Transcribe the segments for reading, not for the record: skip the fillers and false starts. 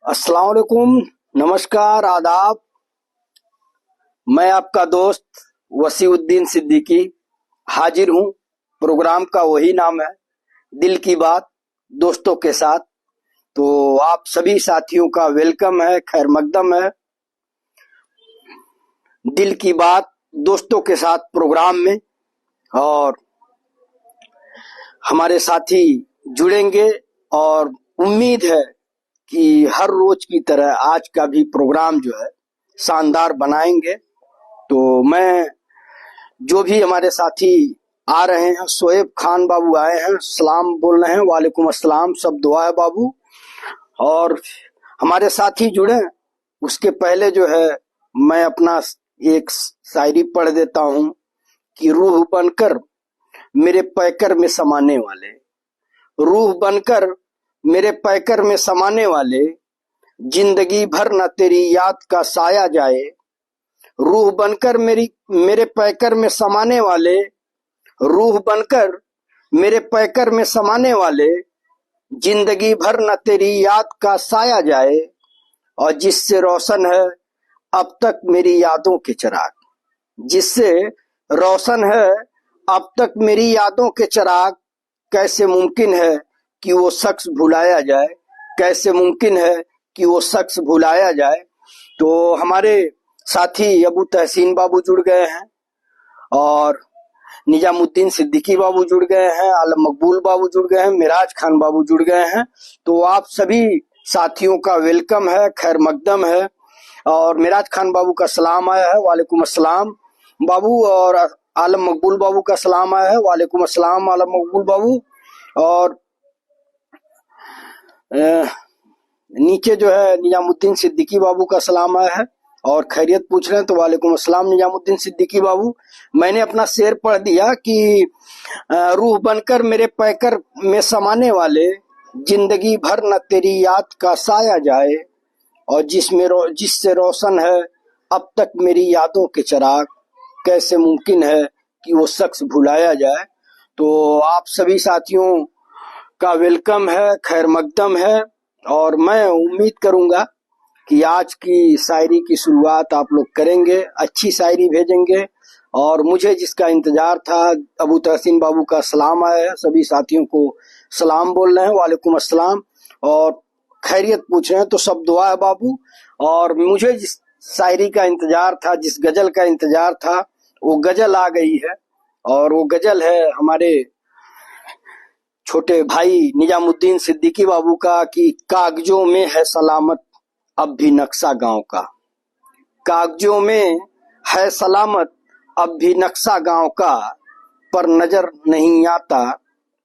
अस्सलाम वालेकुम, नमस्कार, आदाब। मैं आपका दोस्त वसीउद्दीन सिद्दीकी हाजिर हूँ। प्रोग्राम का वही नाम है, दिल की बात दोस्तों के साथ। तो आप सभी साथियों का वेलकम है, खैर मकदम है दिल की बात दोस्तों के साथ प्रोग्राम में। और हमारे साथी जुड़ेंगे और उम्मीद है कि हर रोज की तरह आज का भी प्रोग्राम जो है शानदार बनाएंगे। तो मैं जो भी हमारे साथी आ रहे हैं, शोएब खान बाबू आए हैं, सलाम बोल रहे हैं, वालेकुम अस्सलाम, सब दुआ है बाबू। और हमारे साथी जुड़े उसके पहले जो है मैं अपना एक शायरी पढ़ देता हूँ कि रूह बनकर मेरे पैकर में समाने वाले, रूह बनकर मेरे पैकर में समाने वाले, जिंदगी भर न तेरी याद का साया जाए। रूह बनकर मेरे पैकर में समाने वाले, रूह बनकर मेरे पैकर में समाने वाले, जिंदगी भर न तेरी याद का साया जाए। और जिससे रोशन है अब तक मेरी यादों के चिराग, जिससे रोशन है अब तक मेरी यादों के चिराग, कैसे मुमकिन है कि वो शख्स भुलाया जाए, कैसे मुमकिन है कि वो शख्स भुलाया जाए। तो हमारे साथी अबू तहसीन बाबू जुड़ गए हैं और निजामुद्दीन सिद्दीकी बाबू जुड़ गए हैं, आलम मकबूल बाबू जुड़ गए हैं, मिराज खान बाबू जुड़ गए हैं। तो आप सभी साथियों का वेलकम है, खैर मकदम है। और मिराज खान बाबू का सलाम आया है, वालेकुम अस्सलाम बाबू। और आलम मकबूल बाबू का सलाम आया है, वालेकुम अस्सलाम आलम मकबूल बाबू। और नीचे जो है निजामुद्दीन सिद्दीकी बाबू का सलाम आया है और खैरियत पूछ रहे हैं, तो वालेकुम अस्सलाम निजामुद्दीन सिद्दीकी बाबू। मैंने अपना शेर पढ़ दिया कि रूह बनकर मेरे पैकर में समाने वाले, जिंदगी भर न तेरी याद का साया जाए। और जिससे रोशन है अब तक मेरी यादों के चिराग, कैसे मुमकिन है कि वो शख्स भुलाया जाए। तो आप सभी साथियों का वेलकम है, खैर मकदम है। और मैं उम्मीद करूंगा कि आज की शायरी की शुरुआत आप लोग करेंगे, अच्छी शायरी भेजेंगे। और मुझे जिसका इंतजार था, अबू तहसीन बाबू का सलाम आया है, सभी साथियों को सलाम बोल रहे हैं, वालेकुम अस्सलाम। और खैरियत पूछ रहे हैं, तो सब दुआ है बाबू। और मुझे जिस शायरी का इंतजार था, जिस गजल का इंतजार था, वो गजल आ गई है। और वो गजल है हमारे छोटे भाई निजामुद्दीन सिद्दीकी बाबू का कि कागजों में है सलामत अब भी नक्शा गांव का, कागजों में है सलामत अब भी नक्शा गांव का, पर नजर नहीं आता,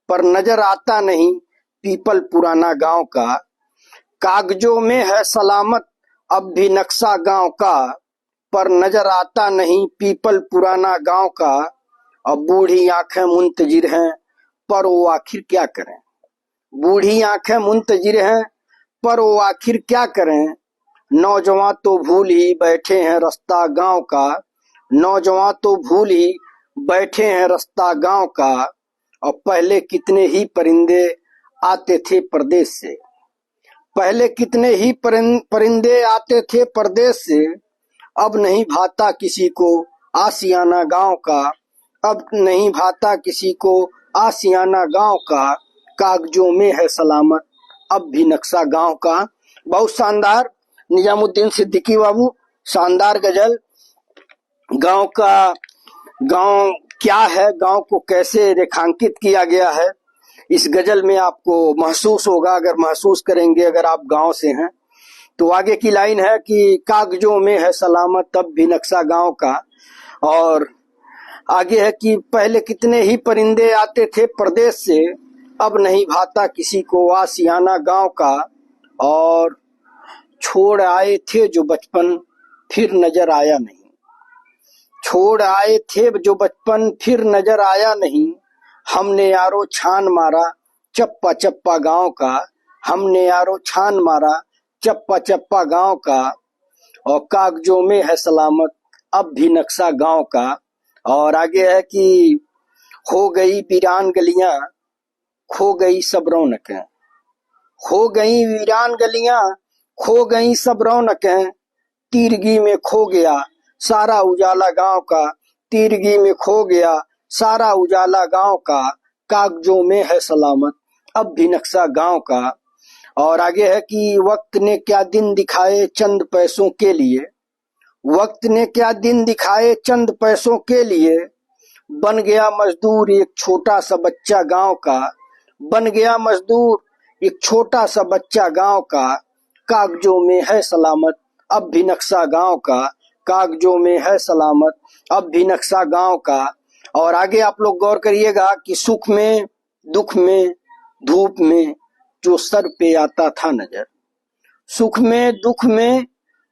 पर नजर आता नहीं पीपल पुराना गांव का। कागजों में है सलामत अब भी नक्शा गांव का, पर नजर आता नहीं पीपल पुराना गांव का। अब बूढ़ी आंखें मुंतजिर हैं पर वो आखिर क्या करें, बूढ़ी आंखें मुंतजिर हैं पर वो आखिर क्या करें। नौजवान तो भूल ही बैठे हैं रास्ता गांव का, नौजवान तो भूल ही बैठे हैं रास्ता गांव का। और पहले कितने ही परिंदे आते थे परदेश से, पहले कितने ही परिंदे आते थे परदेश से, अब नहीं भाता किसी को आसियाना गांव का, अब नहीं भाता किसी को आसियाना गांव का। कागजों में है सलामत अब भी नक्शा गांव का। बहुत शानदार निजामुद्दीन सिद्दीकी बाबू, शानदार गजल। गांव का, गांव क्या है, गांव को कैसे रेखांकित किया गया है, इस गजल में आपको महसूस होगा, अगर महसूस करेंगे, अगर आप गांव से हैं। तो आगे की लाइन है कि कागजों में है सलामत तब भी नक्शा गांव का। और आगे है कि पहले कितने ही परिंदे आते थे परदेश से, अब नहीं भाता किसी को आसियाना गांव का। और छोड़ आए थे जो बचपन फिर नजर आया नहीं, छोड़ आए थे जो बचपन फिर नजर आया नहीं। हमने यारो छान मारा चप्पा चप्पा गांव का, हमने यारो छान मारा चप्पा चप्पा गांव का। और कागजों में है सलामत अब भी नक्शा गांव का। और आगे है कि हो गई वीरान गलियां, खो गई सब रौनकें, हो गई वीरान गलियां, खो गई सब रौनकें, तीरगी में खो गया सारा उजाला गांव का, तीरगी में खो गया सारा उजाला गांव का, कागजों में है सलामत अब भी नक्शा गांव का। और आगे है कि वक्त ने क्या दिन दिखाए चंद पैसों के लिए, वक्त ने क्या दिन दिखाए चंद पैसों के लिए, बन गया मजदूर एक छोटा सा बच्चा गांव का, बन गया मजदूर एक छोटा सा बच्चा गांव का, कागजों में है सलामत अब भी नक्शा गांव का, कागजों में है सलामत अब भी नक्शा गांव का। और आगे आप लोग गौर करिएगा कि सुख में दुख में धूप में जो सर पे आता था नजर, सुख में दुख में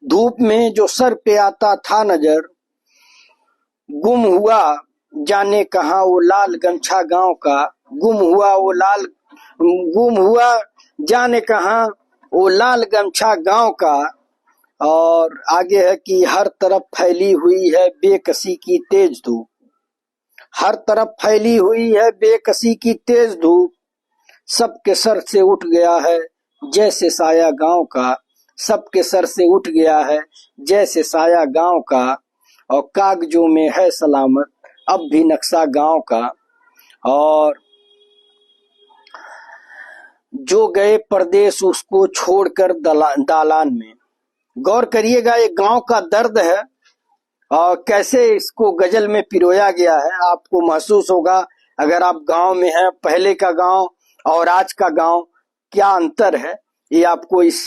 धूप में जो सर पे आता था नजर, गुम हुआ जाने कहाँ वो लाल गमछा गांव का, गुम हुआ जाने कहाँ वो लाल गमछा गांव का। और आगे है कि हर तरफ फैली हुई है बेकसी की तेज धूप, हर तरफ फैली हुई है बेकसी की तेज धूप, सबके सर से उठ गया है जैसे साया गांव का, सबके सर से उठ गया है जैसे साया गांव का। और कागजों में है सलामत अब भी नक्शा गांव का। और जो गए परदेश उसको छोड़कर दालान में, गौर करिएगा ये गांव का दर्द है और कैसे इसको गजल में पिरोया गया है। आपको महसूस होगा अगर आप गांव में हैं, पहले का गांव और आज का गांव क्या अंतर है, ये आपको इस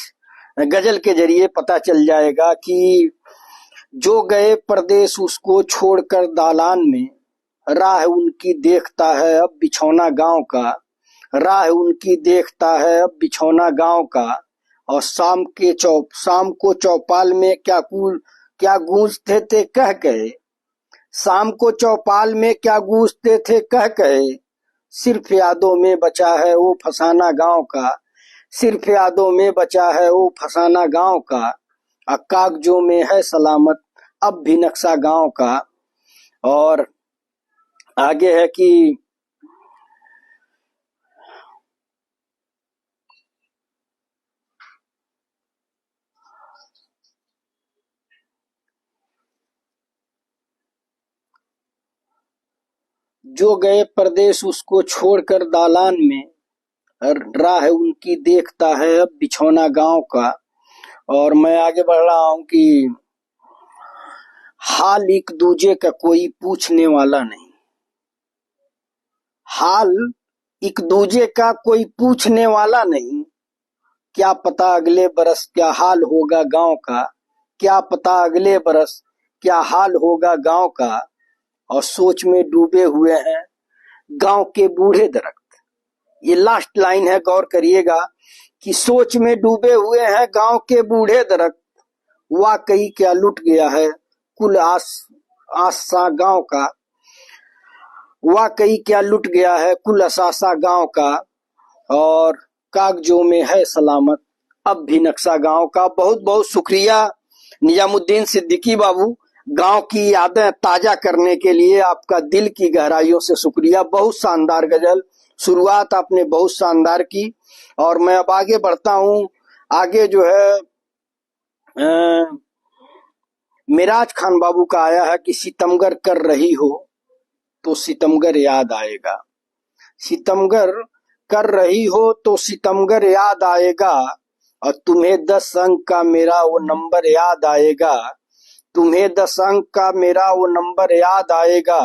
गजल के जरिए पता चल जाएगा कि जो गए परदेश उसको छोड़कर दालान में, राह उनकी देखता है अब बिछौना गांव का, राह उनकी देखता है अब बिछौना गांव का। और शाम को चौपाल में क्या गूंजते थे कह कहे, शाम को चौपाल में क्या गूंजते थे कह कहे, सिर्फ यादों में बचा है वो फसाना गांव का, सिर्फ यादों में बचा है वो फसाना गांव का। कागजों में है सलामत अब भी नक्शा गांव का। और आगे है कि जो गए परदेश उसको छोड़कर दालान में, राह उनकी देखता है अब बिछौना गांव का। और मैं आगे बढ़ रहा हूं कि हाल एक दूजे का कोई पूछने वाला नहीं, हाल एक दूजे का कोई पूछने वाला नहीं, क्या पता अगले बरस क्या हाल होगा गांव का, क्या पता अगले बरस क्या हाल होगा गांव का। और सोच में डूबे हुए हैं गांव के बूढ़े दरख्त, ये लास्ट लाइन है, गौर करिएगा कि सोच में डूबे हुए हैं गांव के बूढ़े दरख्त, वाकई क्या लुट गया है कुल आसा गांव का, वाकई क्या लुट गया है कुल असासा गांव का। और कागजों में है सलामत अब भी नक्शा गांव का। बहुत बहुत शुक्रिया निजामुद्दीन सिद्दीकी बाबू, गांव की यादें ताजा करने के लिए आपका दिल की गहराइयों से शुक्रिया। बहुत शानदार गजल, शुरुआत आपने बहुत शानदार की। और मैं अब आगे बढ़ता हूं। आगे जो है मिराज खान बाबू का आया है कि सितमगर कर रही हो तो सितमगर याद आएगा, सितमगर कर रही हो तो सितमगर याद आएगा, और तुम्हें 10 अंक का मेरा वो नंबर याद आएगा, तुम्हें 10 अंक का मेरा वो नंबर याद आएगा,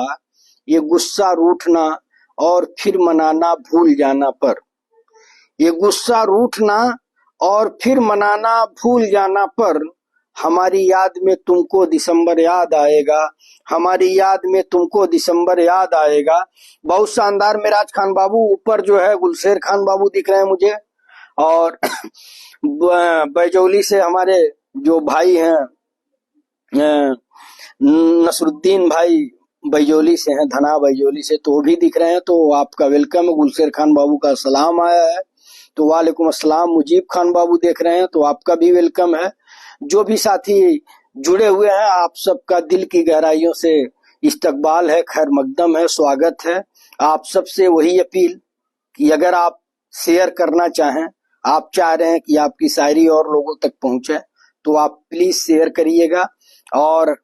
ये गुस्सा रूठना और फिर मनाना भूल जाना पर, ये गुस्सा रूठना और फिर मनाना भूल जाना पर, हमारी याद में तुमको दिसंबर याद आएगा, हमारी याद में तुमको दिसंबर याद आएगा। बहुत शानदार मिराज खान बाबू। ऊपर जो है गुलशेर खान बाबू दिख रहे हैं मुझे, और बैजौली से हमारे जो भाई हैं नसरुद्दीन भाई बैजौली से हैं, धना बैजौली से, तो वो भी दिख रहे हैं। तो आपका वेलकम है। गुलशेर खान बाबू का सलाम आया है, तो वालेकुम अस्सलाम। मुजीब खान बाबू देख रहे हैं, तो आपका भी वेलकम है। जो भी साथी जुड़े हुए हैं, आप सबका दिल की गहराइयों से इस्तकबाल है, खैर मकदम है, स्वागत है। आप सबसे वही अपील कि अगर आप शेयर करना चाहें आप चाह रहे हैं कि आपकी शायरी और लोगों तक पहुंचे, तो आप प्लीज शेयर करिएगा और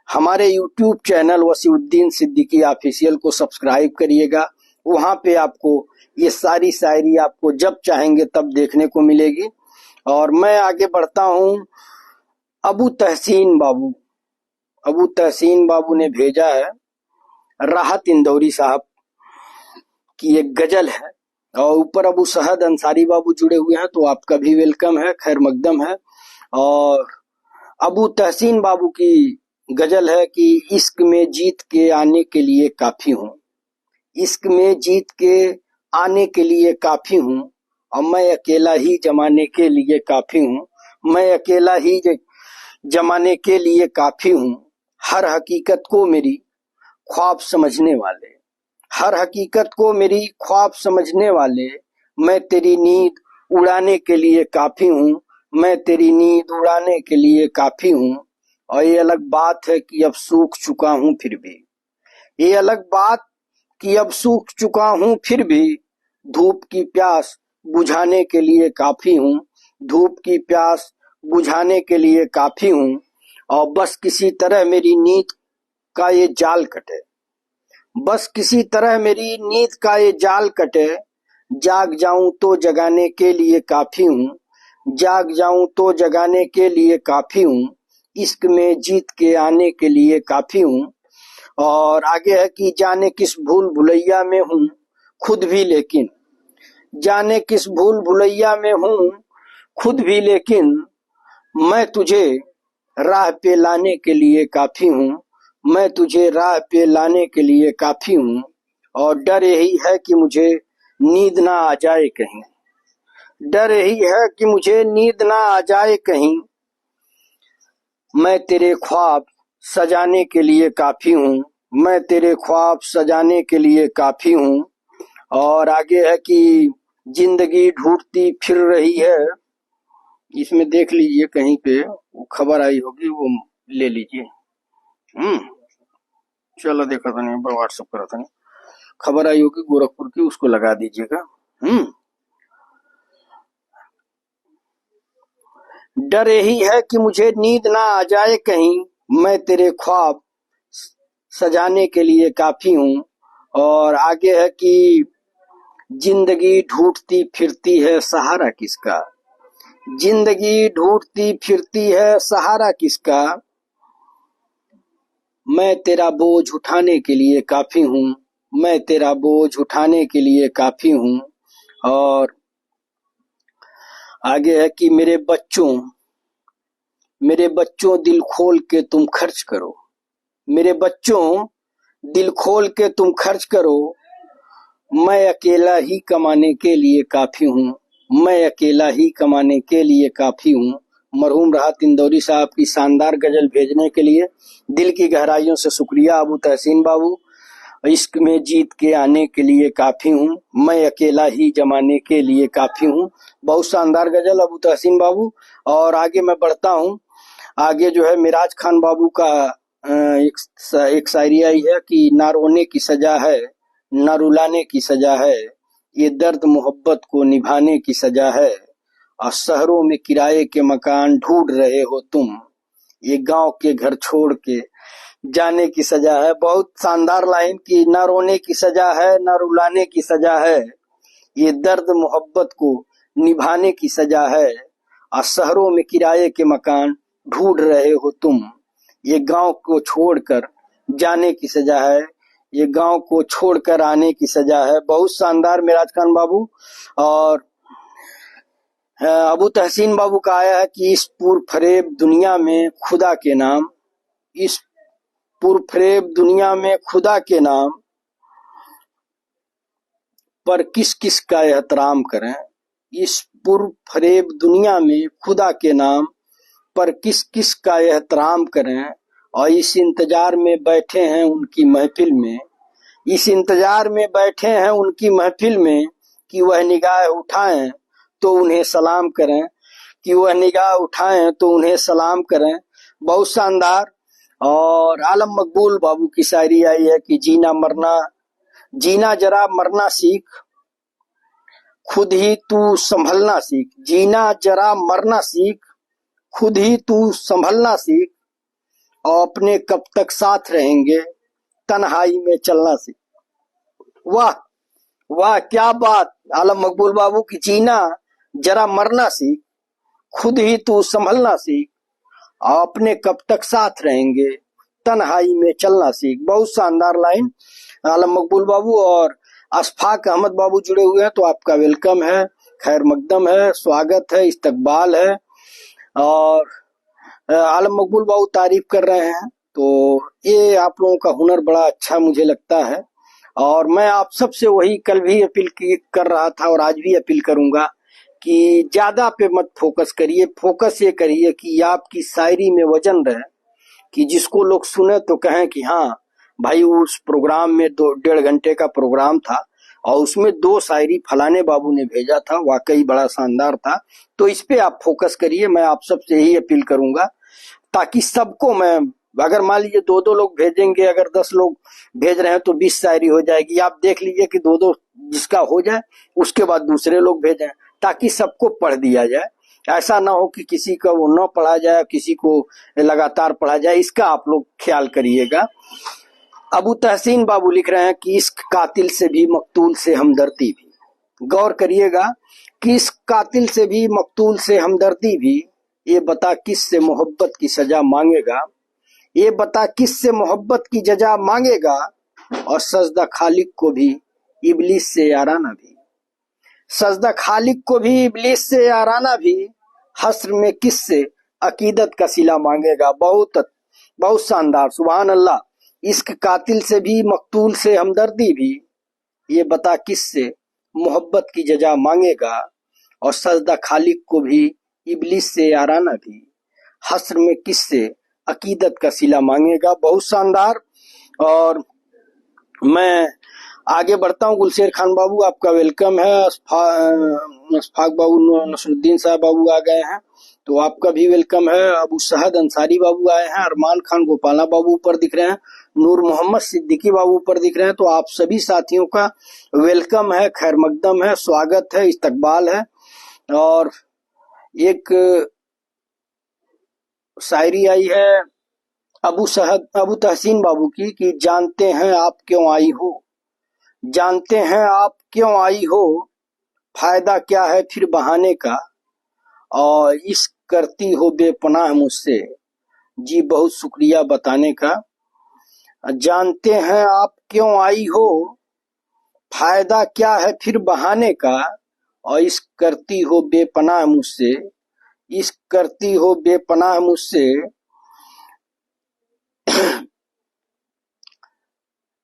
हमारे YouTube channel Wasiuddin Siddiqui official को सब्सक्राइब करिएगा। वहां पे आपको ये सारी शायरी आपको जब चाहेंगे तब देखने को मिलेगी। और मैं आगे बढ़ता हूं। अबू तहसीन बाबू ने भेजा है, राहत इंदौरी साहब की एक गजल है और ऊपर अबू सहद अंसारी बाबू जुड़े हुए हैं, तो आपका भी वेलकम है, खैर मकदम है। और अबू तहसीन बाबू की गजल है कि इश्क में जीत के आने के लिए काफी हूँ, इश्क में जीत के आने के लिए काफी हूँ, और मैं अकेला ही जमाने के लिए काफी हूँ, मैं अकेला ही जमाने के लिए काफी हूँ। हर हकीकत को मेरी ख्वाब समझने वाले, हर हकीकत को मेरी ख्वाब समझने वाले, मैं तेरी नींद उड़ाने के लिए काफी हूँ, मैं तेरी नींद उड़ाने के लिए काफी हूँ। और ये अलग बात है कि अब सूख चुका हूँ फिर भी, ये अलग बात कि अब सूख चुका हूँ फिर भी, धूप की प्यास बुझाने के लिए काफी हूँ, धूप की प्यास बुझाने के लिए काफी हूँ। और बस किसी तरह मेरी नींद का ये जाल कटे, बस किसी तरह मेरी नींद का ये जाल कटे, जाग जाऊं तो जगाने के लिए काफी हूँ, जाग जाऊं तो जगाने के लिए काफी हूँ, इश्क में जीत के आने के लिए काफी हूँ। और आगे है कि जाने किस भूल भुलैया में हूँ खुद भी, लेकिन जाने किस भूल भुलैया में हूँ खुद भी, लेकिन मैं तुझे राह पे लाने के लिए काफी हूँ, मैं तुझे राह पे लाने के लिए काफी हूँ। और डर यही है कि मुझे नींद ना आ जाए कहीं, डर यही है कि मुझे नींद ना आ जाए कहीं, मैं तेरे ख्वाब सजाने के लिए काफी हूँ, मैं तेरे ख्वाब सजाने के लिए काफी हूँ। और आगे है कि जिंदगी ढूंढती फिर रही है, इसमें देख लीजिए कहीं पे वो खबर आई होगी, वो ले लीजिए। चलो देखा था नहीं, व्हाट्सएप करा था नहीं, खबर आई होगी गोरखपुर की, उसको लगा दीजिएगा। डर यही है कि मुझे नींद ना आ जाए कहीं, मैं तेरे ख्वाब सजाने के लिए काफी हूँ। और आगे है कि जिंदगी ढूंढती फिरती है सहारा किसका, जिंदगी ढूंढती फिरती है सहारा किसका, मैं तेरा बोझ उठाने के लिए काफी हूँ, मैं तेरा बोझ उठाने के लिए काफी हूँ। और आगे है कि मेरे बच्चों दिल खोल के तुम खर्च करो, मेरे बच्चों दिल खोल के तुम खर्च करो, मैं अकेला ही कमाने के लिए काफी हूँ, मैं अकेला ही कमाने के लिए काफी हूँ। मरहूम राहत इंदौरी साहब की शानदार गजल भेजने के लिए दिल की गहराइयों से शुक्रिया अबू तहसीन बाबू। इश्क में जीत के आने के लिए काफी हूँ, मैं अकेला ही जमाने के लिए काफी हूँ। बहुत शानदार गजल अबू तहसीन बाबू। और आगे मैं बढ़ता हूँ। आगे जो है मिराज खान बाबू का एक शायरी आई है कि ना रोने की सजा है, ना रुलाने की सजा है, ये दर्द मोहब्बत को निभाने की सजा है, और शहरों में किराए के मकान ढूंढ रहे हो तुम, ये गांव के घर छोड़ के जाने की सजा है। बहुत शानदार लाइन की, ना रोने की सजा है, ना रुलाने की सजा है, ये दर्द मोहब्बत को निभाने की सजा है, और शहरों में किराए के मकान ढूंढ रहे हो तुम, ये गांव को छोड़कर जाने की सजा है, ये गांव को छोड़कर आने की सजा है। बहुत शानदार मिराज खान बाबू। और अबू तहसीन बाबू का आया है कि इस पुरफरेब दुनिया में खुदा के नाम, इस पुरफरेब दुनिया में खुदा के नाम पर किस किस का एहतराम करें, इस पुरफरेब दुनिया में खुदा के नाम पर किस किस का एहतराम करें, और इस इंतजार में बैठे हैं उनकी महफिल में, इस इंतजार में बैठे हैं उनकी महफिल में, कि वह निगाह उठाएं तो उन्हें सलाम करें, कि वह निगाह उठाएं तो उन्हें सलाम करें। बहुत शानदार। और आलम मकबूल बाबू की शायरी आई है कि जीना जरा मरना सीख, खुद ही तू संभलना सीख, जीना जरा मरना सीख, खुद ही तू संभलना सीख, और अपने कब तक साथ रहेंगे, तन्हाई में चलना सीख। वाह वाह, क्या बात। आलम मकबूल बाबू की जीना जरा मरना सीख, खुद ही तू संभलना सीख, और अपने कब तक साथ रहेंगे, तन्हाई में चलना सीख। बहुत शानदार लाइन आलम मकबूल बाबू। और अशफाक अहमद बाबू जुड़े हुए हैं, तो आपका वेलकम है, खैर मकदम है, स्वागत है, इस्तकबाल है। और आलम मकबूल बाबू तारीफ कर रहे हैं, तो ये आप लोगों का हुनर बड़ा अच्छा मुझे लगता है। और मैं आप सबसे वही कल भी अपील कर रहा था और आज भी अपील करूंगा कि ज्यादा पे मत फोकस करिए, फोकस ये करिए कि आपकी शायरी में वजन रहे, कि जिसको लोग सुने तो कहें कि हाँ भाई, उस प्रोग्राम में 2-1.5 घंटे का प्रोग्राम था और उसमें 2 शायरी फलाने बाबू ने भेजा था, वाकई बड़ा शानदार था। तो इस पे आप फोकस करिए, मैं आप सबसे यही अपील करूंगा, ताकि सबको मैं, अगर मान लीजिए 2-2 लोग भेजेंगे, अगर 10 लोग भेज रहे हैं तो 20 शायरी हो जाएगी। आप देख लीजिए कि 2-2 जिसका हो जाए, उसके बाद दूसरे लोग भेजें, ताकि सबको पढ़ दिया जाए। ऐसा ना हो कि किसी का वो न पढ़ा जाए, किसी को लगातार पढ़ा जाए, इसका आप लोग ख्याल करिएगा। अबू तहसीन बाबू लिख रहे हैं कि इश्क कातिल से भी मकतूल से हमदर्दी भी। गौर करिएगा कि इस कातिल से भी मकतूल से हमदर्दी भी, ये बता किस से मोहब्बत की सजा मांगेगा, ये बता किस से मोहब्बत की जजा मांगेगा, और सजदा खालिक को भी इबलीस से याराना भी, सजदा खालिक को भी इबलीस से याराना भी, हस्र में किस से अकीदत का सिला मांगेगा। बहुत बहुत शानदार, सुभान अल्लाह। इश्क कातिल से भी मकतूल से हमदर्दी भी, ये बता किस से मोहब्बत की जजा मांगेगा, और सजदा खालिक को भी इबलीस से याराना भी, हस्र में किस से अकीदत का सिला मांगेगा। बहुत शानदार। और मैं आगे बढ़ता हूँ। गुलशेर खान बाबू आपका वेलकम है। अशफाक बाबू, नसरुद्दीन साहब बाबू आ गए हैं, तो आपका भी वेलकम है। अबू सहद अंसारी बाबू आए हैं, अरमान खान गोपाला बाबू ऊपर दिख रहे हैं, नूर मोहम्मद सिद्दीकी बाबू ऊपर दिख रहे हैं। तो आप सभी साथियों का वेलकम है, खैर मकदम है, स्वागत है, इस्तकबाल है। और एक शायरी आई है अबू तहसीन बाबू की, कि जानते हैं आप क्यों आई हो, जानते हैं आप क्यों आई हो, फायदा क्या है फिर बहाने का, और इश्क करती हो बेपनाह मुझसे, जी बहुत शुक्रिया बताने का। जानते हैं आप क्यों आई हो, फायदा क्या है फिर बहाने का, और इश्क करती हो बेपनाह मुझसे, इश्क करती हो बेपनाह मुझसे,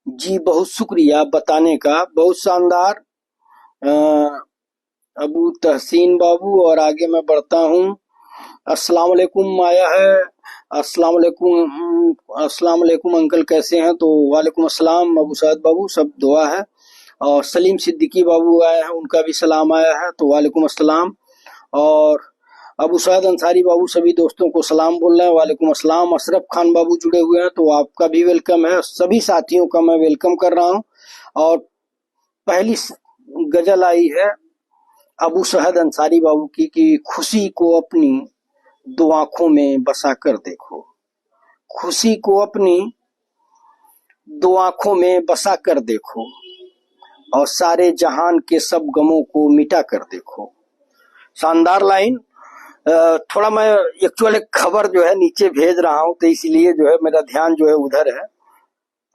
जी बहुत शुक्रिया बताने का। बहुत शानदार अबू तहसीन बाबू। और आगे मैं बढ़ता हूँ। अस्सलाम वालेकुम आया है, अस्सलाम वालेकुम अंकल कैसे हैं, तो वालेकुम अस्सलाम अबू साद बाबू, सब दुआ है। और सलीम सिद्दीकी बाबू आए हैं, उनका भी सलाम आया है, तो वालेकुम अस्सलाम। और अबू साद अंसारी बाबू सभी दोस्तों को सलाम बोल रहे हैं, वालेकुम अस्सलाम। अशरफ खान बाबू जुड़े हुए हैं, तो आपका भी वेलकम है। सभी साथियों का मैं वेलकम कर रहा हूँ। और पहली गजल आई है अबू सहद अंसारी बाबू की, कि खुशी को अपनी 2 आंखों में बसा कर देखो, खुशी को अपनी 2 आंखों में बसा कर देखो, और सारे जहान के सब गमों को मिटा कर देखो। शानदार लाइन। थोड़ा मैं एक्चुअल एक खबर जो है नीचे भेज रहा हूं, तो इसलिए जो है मेरा ध्यान जो है उधर है।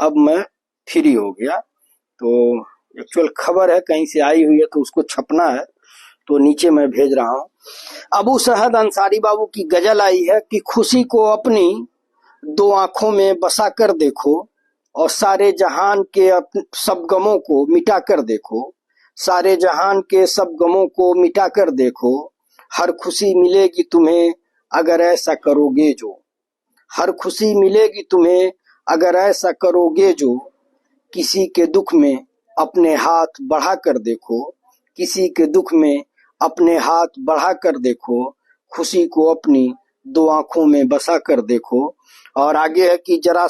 अब मैं फ्री हो गया, तो एक्चुअल खबर है कहीं से आई हुई है, तो उसको छपना है, तो नीचे मैं भेज रहा हूं। अबू सहद अंसारी बाबू की गजल आई है कि खुशी को अपनी 2 आंखों में बसा कर देखो, और सारे जहान के सब गमों को मिटा कर देखो, सारे जहान के सब गमों को मिटा कर देखो, हर खुशी मिलेगी तुम्हें अगर ऐसा करोगे जो, हर खुशी मिलेगी तुम्हें अगर ऐसा करोगे जो, किसी के दुख में अपने हाथ बढ़ा कर देखो, किसी के दुख में अपने हाथ बढ़ा कर देखो, खुशी को अपनी 2 आंखों में बसा कर देखो। और आगे है कि जरा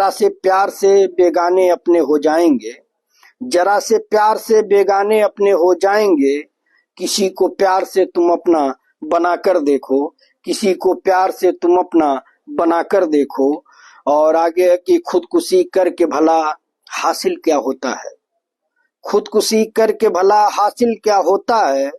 से प्यार से बेगाने अपने हो जाएंगे, जरा से प्यार से बेगाने अपने हो जाएंगे। किसी को प्यार से तुम अपना बनाकर देखो, किसी को प्यार से तुम अपना बनाकर देखो। और आगे है कि खुदकुशी करके भला हासिल क्या होता है, खुदकुशी करके भला हासिल क्या होता है।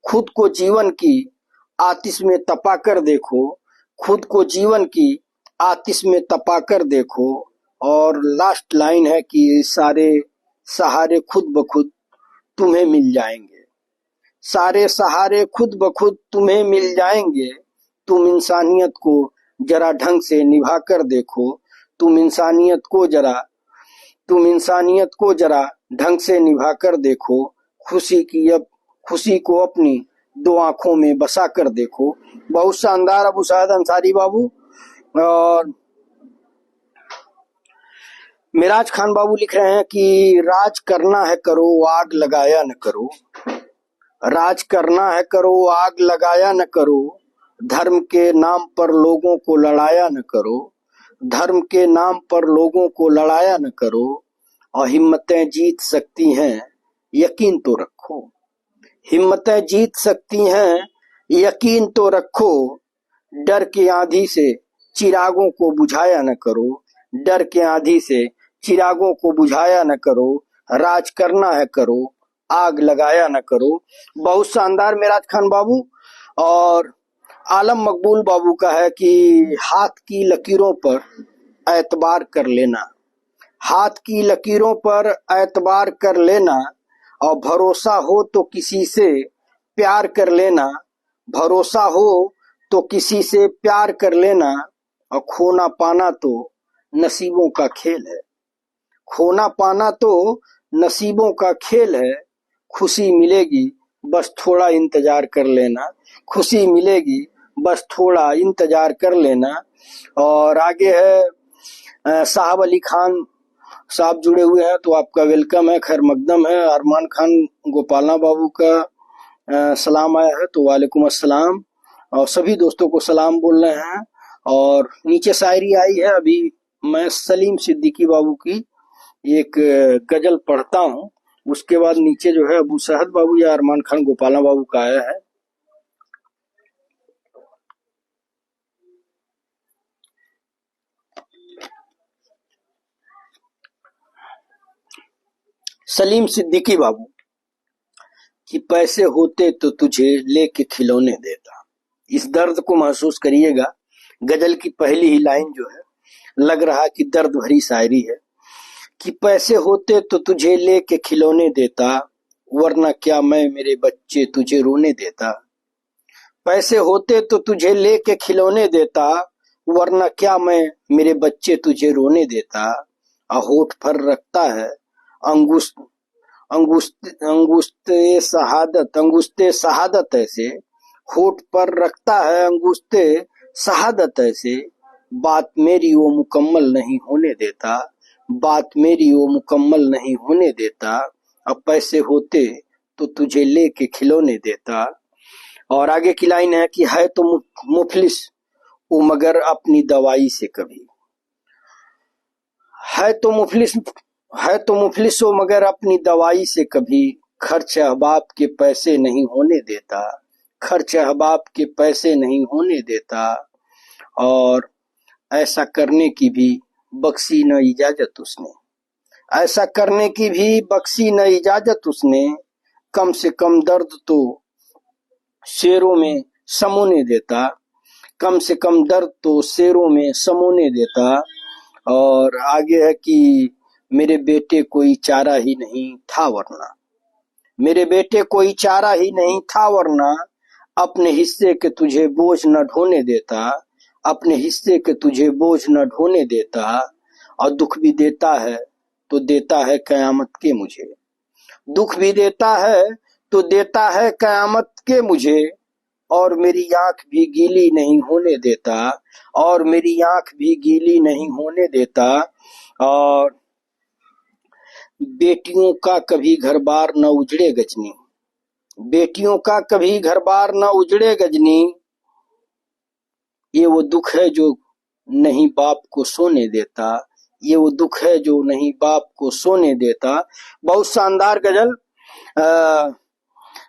खुद को जीवन की आतिश में तपा कर देखो, खुद को जीवन की आतिश में तपा कर देखो। और लास्ट लाइन है कि सारे सहारे खुद ब खुद तुम्हें मिल जाएंगे, सारे सहारे खुद ब खुद तुम्हें मिल जाएंगे। तुम इंसानियत को जरा ढंग से निभा कर देखो, तुम इंसानियत को जरा ढंग से निभा कर देखो। खुशी को अपनी दो आंखों में बसा कर देखो। बहुत शानदार अबू सईद अंसारी बाबू। और मिराज खान बाबू लिख रहे हैं कि राज करना है करो, आग लगाया न करो, राज करना है करो, आग लगाया न करो। धर्म के नाम पर लोगों को लड़ाया न करो, धर्म के नाम पर लोगों को लड़ाया न करो। और हिम्मतें जीत सकती हैं यकीन तो रखो, हिम्मतें जीत सकती हैं यकीन तो रखो। डर की आंधी से चिरागों को बुझाया न करो, डर के आंधी से चिरागों को बुझाया न करो। राज करना है करो, आग लगाया न करो। बहुत शानदार मिराज खान बाबू। और आलम मकबूल बाबू का है कि हाथ की लकीरों पर एतबार कर लेना, हाथ की लकीरों पर एतबार कर लेना। और भरोसा हो तो किसी से प्यार कर लेना, भरोसा हो तो किसी से प्यार कर लेना। और खोना पाना तो नसीबों का खेल है, खोना पाना तो नसीबों का खेल है। खुशी मिलेगी बस थोड़ा इंतजार कर लेना, खुशी मिलेगी बस थोड़ा इंतजार कर लेना। और आगे है साहब अली खान साहब जुड़े हुए हैं, तो आपका वेलकम है, खैर मकदम है। अरमान खान गोपालना बाबू का सलाम आया है, तो वालेकुम अस्सलाम। और सभी दोस्तों को सलाम बोल रहे हैं। और नीचे शायरी आई है, अभी मैं सलीम सिद्दीकी बाबू की एक गजल पढ़ता हूँ, उसके बाद नीचे जो है अबू सईद बाबू या अरमान खान गोपालना बाबू का आया है। सलीम सिद्दीकी बाबू कि पैसे होते तो तुझे लेके खिलौने देता। इस दर्द को महसूस करिएगा। गजल की पहली ही लाइन जो है, लग रहा कि दर्द भरी शायरी है कि पैसे होते तो तुझे लेके खिलौने देता, वरना क्या मैं मेरे बच्चे तुझे रोने देता। पैसे होते तो तुझे लेके खिलौने देता, वरना क्या मैं मेरे बच्चे तुझे रोने देता। होठ पर रखता है अंगुष्ठ अंगुस्ते शहादत ऐसे, होठ पर रखता है अंगुस्ते शहादत ऐसे। बात मेरी वो मुकम्मल नहीं होने देता, बात मेरी वो मुकम्मल नहीं होने देता। अब पैसे होते तो तुझे लेके खिलौने देता। और आगे की लाइन है कि है तो मुफलिस वो मगर अपनी दवाई से कभी, है तो मुफलिस हो मगर अपनी दवाई से कभी। खर्च अहबाब के पैसे नहीं होने देता, खर्च अहबाब के पैसे नहीं होने देता। और ऐसा करने की भी बख्शी न इजाजत उसने, ऐसा करने की भी बख्शी न इजाजत उसने। कम से कम दर्द तो शेरों में समोने देता, कम से कम दर्द तो शेरों में समोने देता। और आगे है कि मेरे बेटे कोई चारा ही नहीं था वरना, मेरे बेटे कोई चारा ही नहीं था वरना। अपने हिस्से के तुझे बोझ न ढोने देता, अपने हिस्से के तुझे बोझ न ढोने देता। और दुख भी देता है तो देता है कयामत के मुझे, दुख भी देता है तो देता है कयामत के मुझे। और मेरी आंख भी गीली नहीं होने देता, और मेरी आंख भी गीली नहीं होने देता। और बेटियों का कभी घर बार न उजड़े गजनी, बेटियों का कभी घर बार न उजड़े गजनी। ये वो दुख है जो नहीं बाप को सोने देता, ये वो दुख है जो नहीं बाप को सोने देता। बहुत शानदार गजल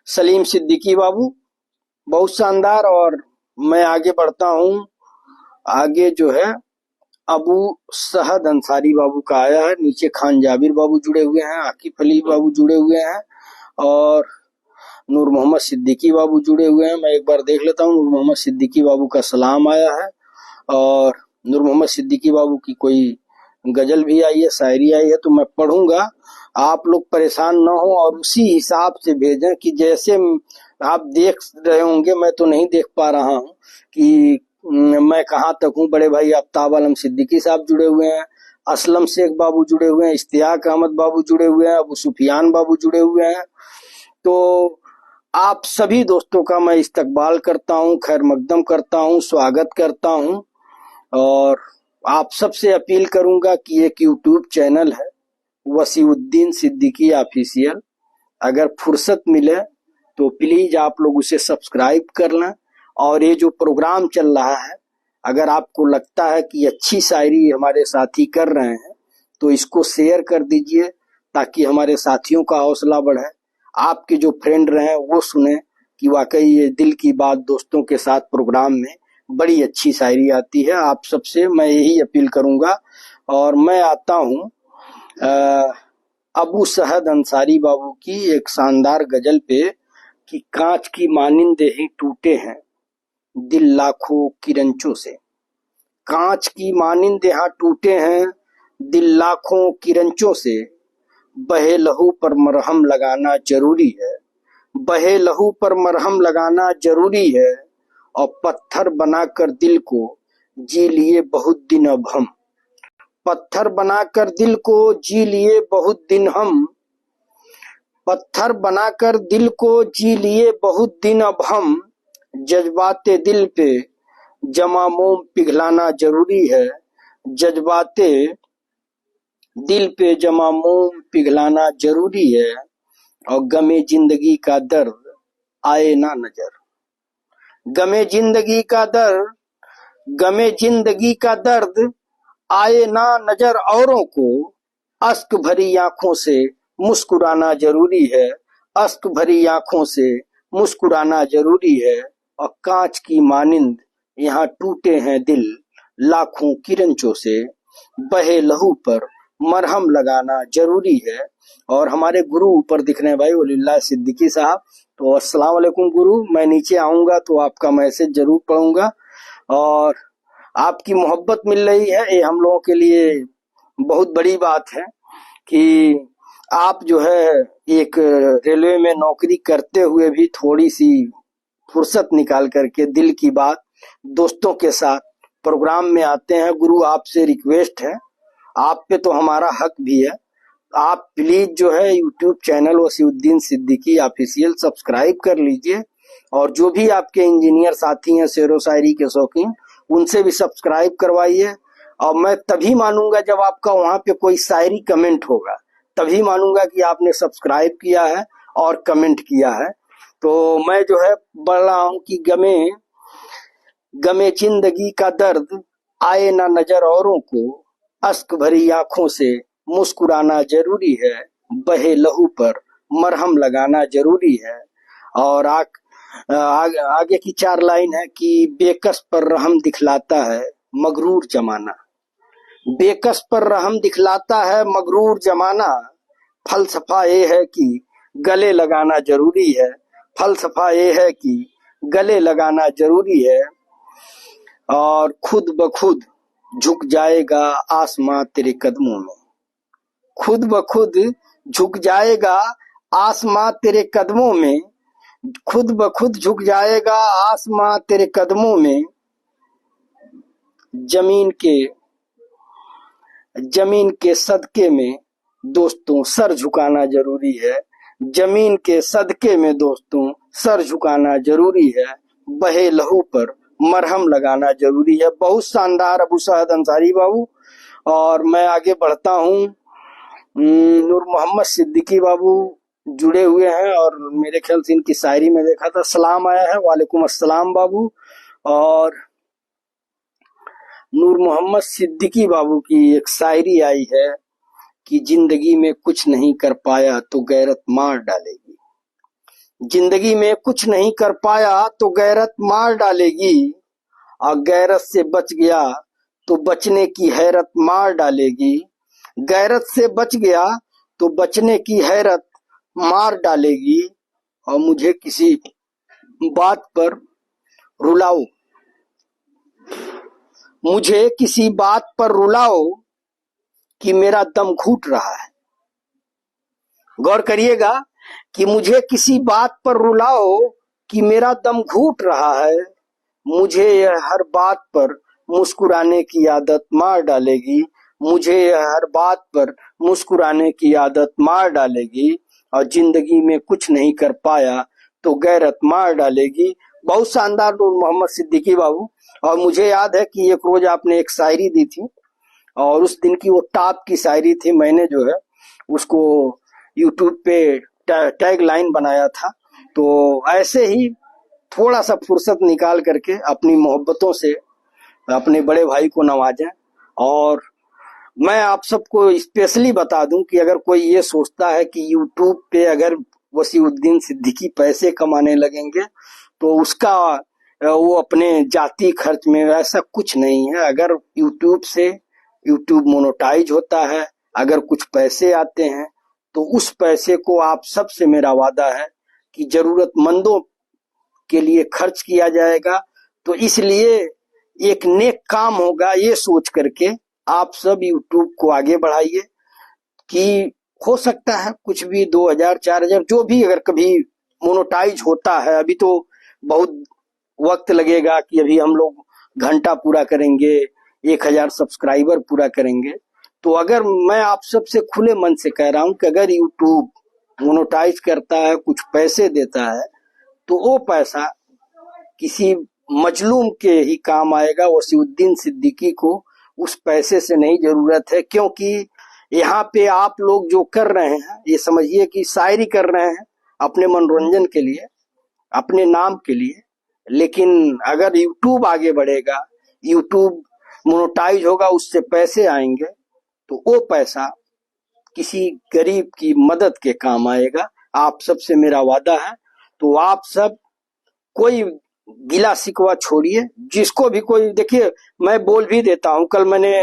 सलीम सिद्दीकी बाबू, बहुत शानदार। और मैं आगे बढ़ता हूँ। आगे जो है अबू सहद अंसारी बाबू का आया है, नीचे खान जाबिर बाबू जुड़े हुए हैं, आकिफ अली बाबू जुड़े हुए हैं और नूर मोहम्मद सिद्दीकी बाबू जुड़े हुए हैं। मैं एक बार देख लेता हूँ। नूर मोहम्मद सिद्दीकी बाबू का सलाम आया है और नूर मोहम्मद सिद्दीकी बाबू की कोई गजल भी आई है, शायरी आई है, तो मैं पढ़ूंगा। आप लोग परेशान ना हो और उसी हिसाब से भेजें कि जैसे आप देख रहे होंगे। मैं तो नहीं देख पा रहा हूँ कि मैं कहाँ तक हूँ। बड़े भाई आफ्ताब आलम सिद्दीकी साहब जुड़े हुए हैं, असलम शेख बाबू जुड़े हुए हैं, इश्तियाक अहमद बाबू जुड़े हुए हैं, अबू सुफियान बाबू जुड़े हुए हैं। तो आप सभी दोस्तों का मैं इस्तकबाल करता हूँ, खैर मकदम करता हूँ, स्वागत करता हूँ। और आप सबसे अपील करूंगा कि एक यूट्यूब चैनल है वसीउद्दीन सिद्दीकी ऑफिशियल, अगर फुर्सत मिले तो प्लीज आप लोग उसे सब्सक्राइब कर लें। और ये जो प्रोग्राम चल रहा है, अगर आपको लगता है कि अच्छी शायरी हमारे साथी कर रहे हैं तो इसको शेयर कर दीजिए ताकि हमारे साथियों का हौसला बढ़े, आपके जो फ्रेंड रहे वो सुने कि वाकई ये दिल की बात दोस्तों के साथ प्रोग्राम में बड़ी अच्छी शायरी आती है। आप सबसे मैं यही अपील करूंगा। और मैं आता हूँ अबू सहद अंसारी बाबू की एक शानदार गजल पे कि कांच की मानिंद ही टूटे हैं दिल लाखों किरंचों से। कांच की मानिंद यहाँ टूटे हैं दिल लाखों किरंचों से, बहे लहू पर मरहम लगाना जरूरी है, बहे लहू पर मरहम लगाना जरूरी है। और पत्थर बनाकर दिल को जी लिए बहुत दिन अब हम, पत्थर बनाकर दिल को जी लिए बहुत दिन हम, पत्थर बनाकर दिल को जी लिए बहुत दिन अब हम। जज्बाते दिल पे जमा मोम पिघलाना जरूरी है, जज्बाते दिल पे जमा मोम पिघलाना जरूरी है। और गमे जिंदगी का दर्द आए ना नजर, गमे जिंदगी का दर्द, गमे जिंदगी का दर्द आए ना नजर औरों को, अश्क भरी आंखों से मुस्कुराना जरूरी है, अश्क भरी आंखों से मुस्कुराना जरूरी है। और कांच की मानिंद यहाँ टूटे हैं दिल लाखों किरंचों से, बहे लहू पर मरहम लगाना जरूरी है। और हमारे गुरु ऊपर दिख रहे हैं भाई वलीउल्लाह सिद्दीकी साहब। तो अस्सलाम वालेकुम गुरु, मैं नीचे आऊंगा तो आपका मैसेज जरूर पढ़ूंगा। और आपकी मोहब्बत मिल रही है, ये हम लोगों के लिए बहुत बड़ी बात है कि आप जो है एक रेलवे में नौकरी करते हुए भी थोड़ी सी फुर्सत निकाल करके दिल की बात दोस्तों के साथ प्रोग्राम में आते हैं। गुरु आपसे रिक्वेस्ट है, आप पे तो हमारा हक भी है, आप प्लीज जो है YouTube channel Wasiuddin Siddiqui official subscribe कर लीजिए। और जो भी आपके इंजीनियर साथी हैं शेरो शायरी के शौकीन, उनसे भी सब्सक्राइब करवाइए। और मैं तभी मानूंगा जब आपका वहां पे कोई शायरी कमेंट होगा, तभी मानूंगा कि आपने सब्सक्राइब किया है और कमेंट किया है। तो मैं जो है बढ़ रहा हूँ कि गमे गमे जिंदगी का दर्द आए ना नजर औरों को, अश्क भरी आंखों से मुस्कुराना जरूरी है, बहे लहू पर मरहम लगाना जरूरी है। और आगे की 4 लाइन है कि बेकस पर रहम दिखलाता है मगरूर जमाना, बेकस पर रहम दिखलाता है मगरूर जमाना। फलसफा ये है कि गले लगाना जरूरी है, फलसफा ये है कि गले लगाना जरूरी है। और खुद ब खुद झुक जाएगा आसमां तेरे कदमों में, खुद ब खुद झुक जाएगा आसमां तेरे कदमों में, खुद ब खुद झुक जाएगा आसमां तेरे कदमों में। जमीन के सदके में दोस्तों सर झुकाना जरूरी है, जमीन के सदके में दोस्तों सर झुकाना जरूरी है, बहे लहू पर मरहम लगाना जरूरी है। बहुत शानदार अबू सहद अंसारी बाबू। और मैं आगे बढ़ता हूँ। नूर मोहम्मद सिद्दीकी बाबू जुड़े हुए हैं और मेरे ख्याल से इनकी शायरी में देखा था, सलाम आया है, वालेकुम अस्सलाम बाबू। और नूर मोहम्मद सिद्दीकी बाबू की एक शायरी आई है कि जिंदगी में कुछ नहीं कर पाया तो गैरत मार डालेगी। जिंदगी में कुछ नहीं कर पाया तो गैरत मार डालेगी, और गैरत से बच गया तो बचने की हैरत मार डालेगी। गैरत से बच गया तो बचने की हैरत मार डालेगी, और मुझे किसी बात पर रुलाओ, मुझे किसी बात पर रुलाओ कि मेरा दम घुट रहा है। गौर करिएगा कि मुझे किसी बात पर रुलाओ कि मेरा दम घुट रहा है। मुझे यह हर बात पर मुस्कुराने की आदत मार डालेगी, मुझे यह हर बात पर मुस्कुराने की आदत मार डालेगी, और जिंदगी में कुछ नहीं कर पाया तो गैरत मार डालेगी। बहुत शानदार नूर मोहम्मद सिद्दीकी बाबू। और मुझे याद है कि एक रोज आपने एक शायरी दी थी, और उस दिन की वो टॉप की शायरी थी। मैंने जो है उसको यूट्यूब पे टैग लाइन बनाया था। तो ऐसे ही थोड़ा सा फुर्सत निकाल करके अपनी मोहब्बतों से अपने बड़े भाई को नवाजें। और मैं आप सबको स्पेशली बता दूं कि अगर कोई ये सोचता है कि यूट्यूब पे अगर वसीउद्दीन सिद्दीकी पैसे कमाने लगेंगे तो उसका वो अपने जाती खर्च में, ऐसा कुछ नहीं है। अगर यूट्यूब से यूट्यूब मोनेटाइज होता है, अगर कुछ पैसे आते हैं तो उस पैसे को आप सबसे मेरा वादा है कि जरूरतमंदों के लिए खर्च किया जाएगा। तो इसलिए एक नेक काम होगा, ये सोच करके आप सब यूट्यूब को आगे बढ़ाइए कि हो सकता है कुछ भी 2000 4000 जो भी अगर कभी मोनेटाइज होता है। अभी तो बहुत वक्त लगेगा कि अभी हम लोग घंटा पूरा करेंगे, 1000 सब्सक्राइबर पूरा करेंगे। तो अगर मैं आप सबसे खुले मन से कह रहा हूं कि अगर यूट्यूब मोनेटाइज करता है, कुछ पैसे देता है, तो वो पैसा किसी मजलूम के ही काम आएगा। वसीउद्दीन सिद्दीकी को उस पैसे से नहीं जरूरत है, क्योंकि यहाँ पे आप लोग जो कर रहे हैं ये समझिए कि शायरी कर रहे हैं अपने मनोरंजन के लिए, अपने नाम के लिए। लेकिन अगर यूट्यूब आगे बढ़ेगा, यूट्यूब मोनेटाइज होगा, उससे पैसे आएंगे, तो वो पैसा किसी गरीब की मदद के काम आएगा। आप सबसे मेरा वादा है। तो आप सब कोई गिला शिकवा छोड़िए, जिसको भी कोई, देखिए मैं बोल भी देता हूं। कल मैंने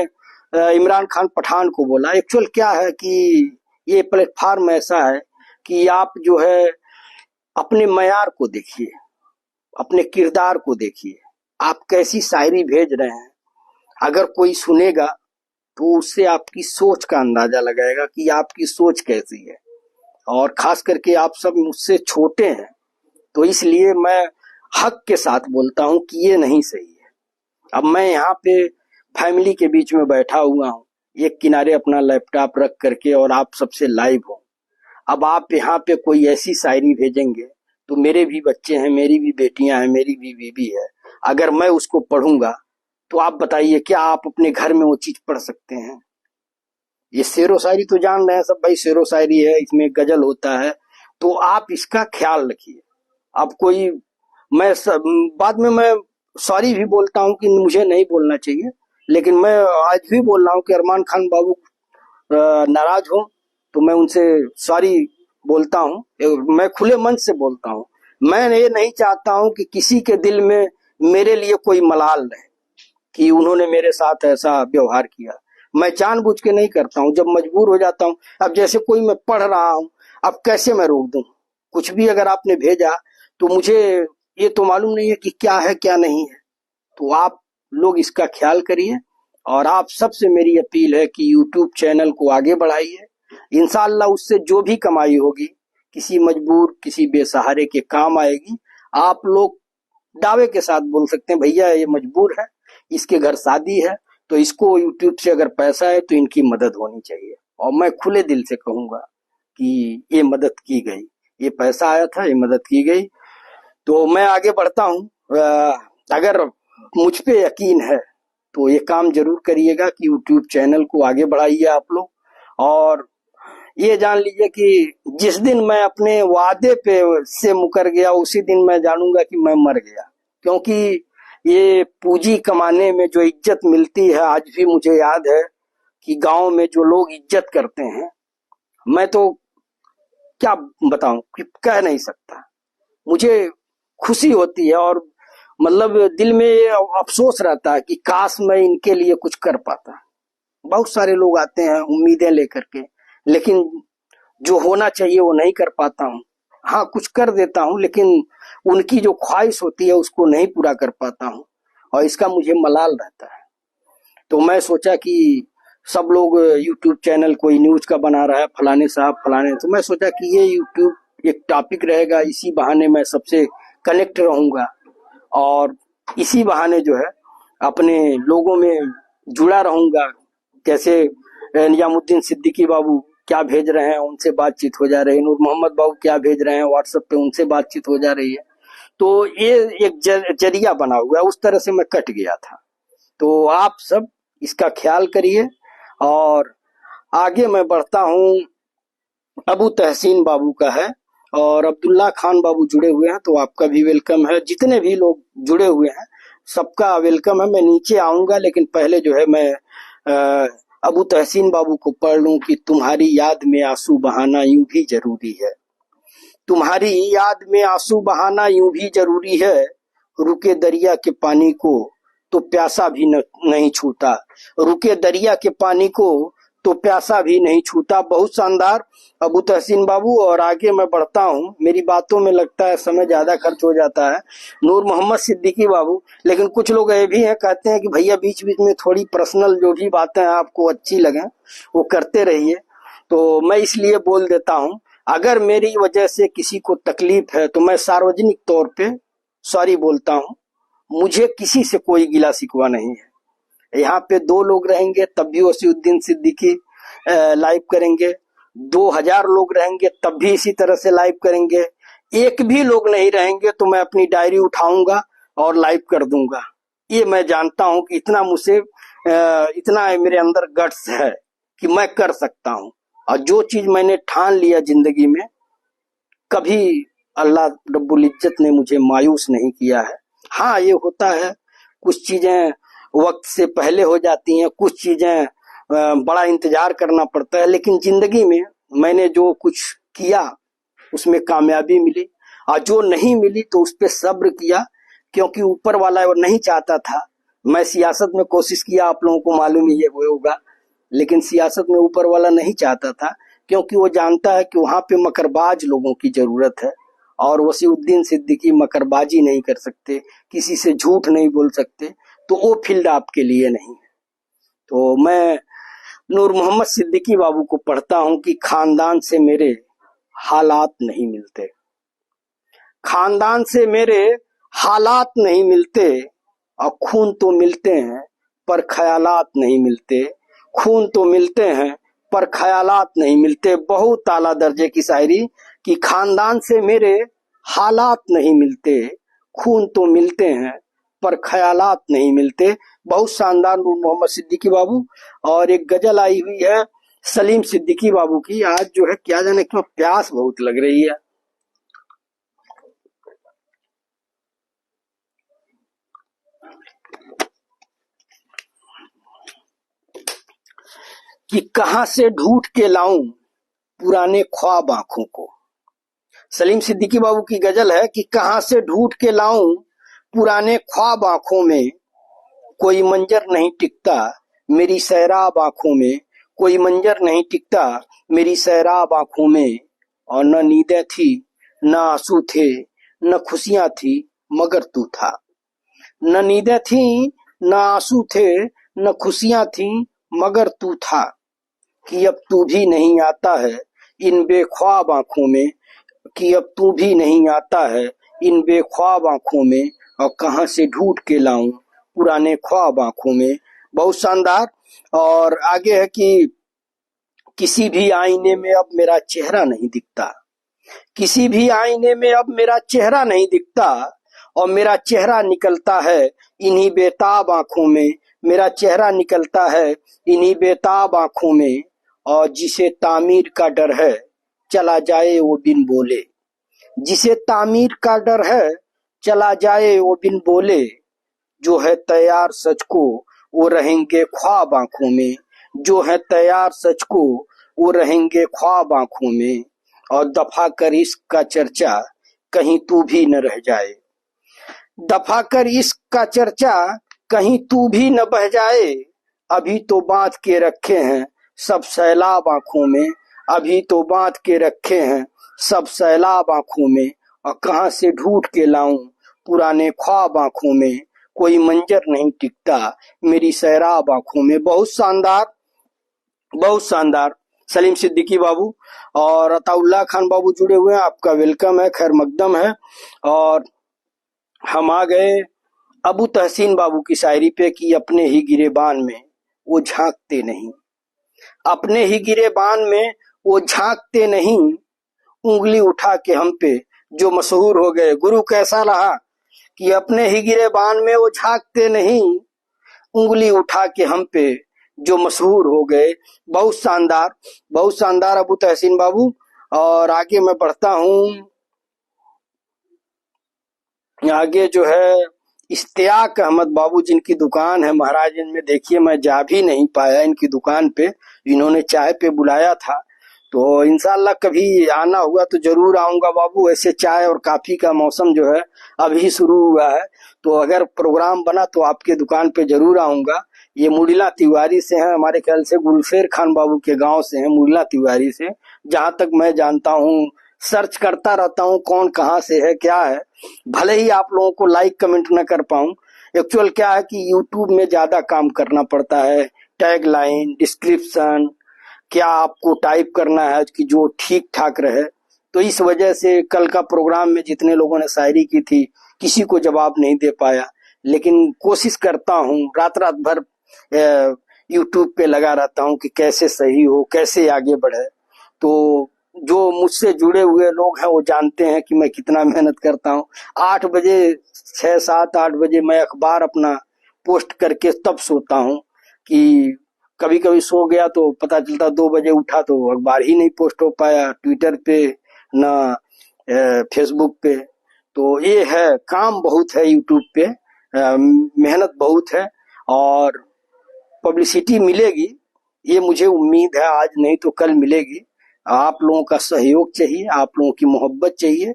इमरान खान पठान को बोला, एक्चुअल क्या है कि ये प्लेटफॉर्म ऐसा है कि आप जो है अपने मयार को देखिए, अपने किरदार को देखिए, आप कैसी शायरी भेज रहे हैं। अगर कोई सुनेगा तो उससे आपकी सोच का अंदाजा लगाएगा कि आपकी सोच कैसी है। और खास करके आप सब मुझसे छोटे हैं, तो इसलिए मैं हक के साथ बोलता हूं कि ये नहीं सही है। अब मैं यहाँ पे फैमिली के बीच में बैठा हुआ हूँ, एक किनारे अपना लैपटॉप रख करके, और आप सबसे लाइव हो। अब आप यहाँ पे कोई ऐसी शायरी भेजेंगे तो मेरे भी बच्चे हैं, मेरी भी बेटियां हैं, मेरी भी बीवी है। अगर मैं उसको पढ़ूंगा तो आप बताइए क्या आप अपने घर में वो चीज पढ़ सकते हैं? ये शेरो शायरी तो जान रहे हैं सब भाई, शेरो शायरी है, इसमें गजल होता है। तो आप इसका ख्याल रखिए। अब कोई, मैं बाद में मैं सॉरी भी बोलता हूं कि मुझे नहीं बोलना चाहिए, लेकिन मैं आज भी बोल रहा हूं कि अरमान खान बाबू नाराज हो तो मैं उनसे सॉरी बोलता हूं। मैं खुले मन से बोलता हूं। मैं ये नहीं चाहता हूं कि किसी के दिल में मेरे लिए कोई मलाल रहे कि उन्होंने मेरे साथ ऐसा व्यवहार किया। मैं जानबूझ के नहीं करता हूं, जब मजबूर हो जाता हूं। अब जैसे कोई मैं पढ़ रहा हूं, अब कैसे मैं रोक दूं? कुछ भी अगर आपने भेजा तो मुझे ये तो मालूम नहीं है कि क्या है क्या नहीं है। तो आप लोग इसका ख्याल करिए। और आप सबसे मेरी अपील है कि यूट्यूब चैनल को आगे बढ़ाइए। इंशाअल्लाह उससे जो भी कमाई होगी किसी मजबूर, किसी बेसहारे के काम आएगी। आप लोग दावे के साथ बोल सकते हैं भैया ये मजबूर है, इसके घर शादी है, तो इसको यूट्यूब से अगर पैसा है तो इनकी मदद होनी चाहिए। और मैं खुले दिल से कहूंगा कि ये मदद की गई, ये पैसा आया था, ये मदद की गई। तो मैं आगे बढ़ता हूँ। अगर मुझ पे यकीन है तो ये काम जरूर करिएगा कि यूट्यूब चैनल को आगे बढ़ाइए आप लोग। और ये जान लीजिए कि जिस दिन मैं अपने वादे पे से मुकर गया उसी दिन मैं जानूंगा कि मैं मर गया। क्योंकि ये पूंजी कमाने में जो इज्जत मिलती है, आज भी मुझे याद है कि गांव में जो लोग इज्जत करते हैं, मैं तो क्या बताऊं कि कह नहीं सकता। मुझे खुशी होती है और मतलब दिल में ये अफसोस रहता है कि काश मैं इनके लिए कुछ कर पाता। बहुत सारे लोग आते हैं उम्मीदें लेकर के, लेकिन जो होना चाहिए वो नहीं कर पाता हूँ। हाँ, कुछ कर देता हूँ, लेकिन उनकी जो ख्वाहिश होती है उसको नहीं पूरा कर पाता हूँ, और इसका मुझे मलाल रहता है। तो मैं सोचा कि सब लोग यूट्यूब चैनल कोई न्यूज का बना रहा है, फलाने साहब फलाने, तो मैं सोचा कि ये यूट्यूब एक टॉपिक रहेगा, इसी बहाने मैं सबसे कनेक्ट रहूंगा और इसी बहाने जो है अपने लोगों में जुड़ा रहूंगा। कैसे निजामुद्दीन सिद्दीकी बाबू क्या भेज रहे हैं, उनसे बातचीत हो जा रही है, नूर मोहम्मद बाबू क्या भेज रहे हैं व्हाट्सएप पे, उनसे बातचीत हो जा रही है। तो ये एक जरिया बना हुआ है, उस तरह से मैं कट गया था। तो आप सब इसका ख्याल करिए और आगे मैं बढ़ता हूँ। अबू तहसीन बाबू का है और अब्दुल्ला खान बाबू जुड़े हुए हैं, तो आपका भी वेलकम है। जितने भी लोग जुड़े हुए हैं सबका वेलकम है। मैं नीचे आऊंगा, लेकिन पहले जो है मैं अबू तहसीन बाबू को पढ़ लूं कि तुम्हारी याद में आंसू बहाना यूं भी जरूरी है। तुम्हारी याद में आंसू बहाना यूं भी जरूरी है, रुके दरिया के पानी को तो प्यासा भी नहीं छूता। रुके दरिया के पानी को तो प्यासा भी नहीं छूता। बहुत शानदार अबू तहसीन बाबू। और आगे मैं बढ़ता हूँ, मेरी बातों में लगता है समय ज्यादा खर्च हो जाता है। नूर मोहम्मद सिद्दीकी बाबू, लेकिन कुछ लोग ये भी हैं कहते हैं कि भैया बीच बीच में थोड़ी पर्सनल जो भी बातें आपको अच्छी लगे वो करते रहिए, तो मैं इसलिए बोल देता हूँ। अगर मेरी वजह से किसी को तकलीफ है तो मैं सार्वजनिक तौर पे सॉरी बोलता हूँ। मुझे किसी से कोई गिला शिकवा नहीं है। यहाँ पे 2 लोग रहेंगे तब भी वसीउद्दीन सिद्दीकी लाइव करेंगे, 2000 लोग रहेंगे तब भी इसी तरह से लाइव करेंगे, एक भी लोग नहीं रहेंगे तो मैं अपनी डायरी उठाऊंगा और लाइव कर दूंगा। ये मैं जानता हूँ कि इतना मुझसे इतना मेरे अंदर गट्स है कि मैं कर सकता हूँ। और जो चीज मैंने ठान लिया जिंदगी में, कभी अल्लाह रब्बुल इज्जत ने मुझे मायूस नहीं किया है। हाँ, ये होता है कुछ चीजें वक्त से पहले हो जाती हैं, कुछ चीजें बड़ा इंतजार करना पड़ता है, लेकिन जिंदगी में मैंने जो कुछ किया उसमें कामयाबी मिली, और जो नहीं मिली तो उस पर सब्र किया, क्योंकि ऊपर वाला वो नहीं चाहता था। मैं सियासत में कोशिश किया, आप लोगों को मालूम ही है वो होगा, लेकिन सियासत में ऊपर वाला नहीं चाहता था, क्योंकि वो जानता है कि वहां पे मकरबाज लोगों की जरूरत है, और वसीउद्दीन सिद्दीकी मकरबाजी नहीं कर सकते, किसी से झूठ नहीं बोल सकते, तो वो फील्ड आपके लिए नहीं है। तो मैं नूर मोहम्मद सिद्दीकी बाबू को पढ़ता हूं कि खानदान से मेरे हालात नहीं मिलते, खानदान से मेरे हालात नहीं मिलते, और खून तो मिलते हैं पर ख्यालात नहीं मिलते। खून तो मिलते हैं पर ख्यालात नहीं मिलते। बहुत आला दर्जे की शायरी कि खानदान से मेरे हालात नहीं मिलते, खून तो मिलते हैं पर ख्यालात नहीं मिलते। बहुत शानदार नूर मोहम्मद सिद्दीकी बाबू। और एक गजल आई हुई है सलीम सिद्दीकी बाबू की। आज जो है क्या जाने क्यों प्यास बहुत लग रही है। कि कहां से ढूंढ के लाऊं पुराने ख्वाब आंखों को। सलीम सिद्दीकी बाबू की गजल है कि कहां से ढूंढ के लाऊं पुराने ख्वाब आंखों में, कोई मंजर नहीं टिकता मेरी सैराब आंखों में, कोई मंजर नहीं टिकता मेरी सैराब आंखों में। और न नींदें थी न आंसू थे न खुशियां थी मगर तू था। न नींदें थी न आंसू थे न खुशियां थी मगर तू था। कि अब तू भी नहीं आता है इन बेख्वाब आंखों में, कि अब तू भी नहीं आता है इन बेख्वाब आंखों में, और कहां से ढूंढ के लाऊं पुराने ख्वाब आंखों में। बहुत शानदार। और आगे है कि किसी भी आईने में अब मेरा चेहरा नहीं दिखता, किसी भी आईने में अब मेरा चेहरा नहीं दिखता, और मेरा चेहरा निकलता है इन्हीं बेताब आंखों में, मेरा चेहरा निकलता है इन्हीं बेताब आंखों में। और जिसे तामीर का डर है चला जाए वो बिन बोले, जिसे तामीर का डर है चला जाए वो बिन बोले, जो है तैयार सच को वो रहेंगे ख्वाब आंखों में, जो है तैयार सच को वो रहेंगे ख्वाब आंखों में। और दफा कर इश्क का चर्चा कहीं तू भी न रह जाए, दफा कर इश्क का चर्चा कहीं तू भी न बह जाए। अभी तो बांध के रखे हैं सब सैलाब आंखों में, अभी तो बांध के रखे हैं सब सैलाब आंखों में। और कहां से ढूंढ के लाऊं पुराने ख्वाब आंखों में, कोई मंजर नहीं टिकता मेरी सैराब आंखों में। बहुत शानदार, बहुत शानदार। सलीम सिद्दीकी बाबू और अताउल्लाह खान बाबू जुड़े हुए हैं, आपका वेलकम है, खैर मकदम है। और हम आ गए अबू तहसीन बाबू की शायरी पे कि अपने ही गिरेबान में वो झांकते नहीं, अपने ही गिरेबान में वो झांकते नहीं। उंगली उठा के हम पे जो मशहूर हो गए, गुरु कैसा रहा कि अपने ही गिरेबान में वो झांकते नहीं, उंगली उठा के हम पे जो मशहूर हो गए। बहुत शानदार, बहुत शानदार अबू तहसीन बाबू। और आगे मैं बढ़ता हूँ, आगे जो है इश्तियाक अहमद बाबू जिनकी दुकान है महाराजगंज में, देखिए मैं जा भी नहीं पाया इनकी दुकान पे, इन्होंने चाय पे बुलाया था, तो इंशाल्लाह कभी आना हुआ तो जरूर आऊंगा बाबू। ऐसे चाय और काफी का मौसम जो है अभी शुरू हुआ है, तो अगर प्रोग्राम बना तो आपके दुकान पे जरूर आऊंगा। ये मुडिला तिवारी से हैं, हमारे ख्याल से गुलशेर खान बाबू के गांव से हैं, मुडिला तिवारी से, जहां तक मैं जानता हूँ। सर्च करता रहता हूँ कौन कहाँ से है क्या है, भले ही आप लोगों को लाइक कमेंट न कर पाऊं। एक्चुअल क्या है कि यूट्यूब में ज्यादा काम करना पड़ता है, टैग लाइन, डिस्क्रिप्शन क्या आपको टाइप करना है कि जो ठीक ठाक रहे। तो इस वजह से कल का प्रोग्राम में जितने लोगों ने शायरी की थी किसी को जवाब नहीं दे पाया, लेकिन कोशिश करता हूँ, रात रात भर यूट्यूब पे लगा रहता हूँ कि कैसे सही हो, कैसे आगे बढ़े। तो जो मुझसे जुड़े हुए लोग हैं वो जानते हैं कि मैं कितना मेहनत करता हूँ। 8 बजे, 6, 7, 8 बजे मैं अखबार अपना पोस्ट करके तब सोता हूँ, कि कभी कभी सो गया तो पता चलता 2 बजे उठा तो अखबार ही नहीं पोस्ट हो पाया, ट्विटर पे ना फेसबुक पे। तो ये है, काम बहुत है यूट्यूब पे, मेहनत बहुत है और पब्लिसिटी मिलेगी, ये मुझे उम्मीद है, आज नहीं तो कल मिलेगी। आप लोगों का सहयोग चाहिए, आप लोगों की मोहब्बत चाहिए।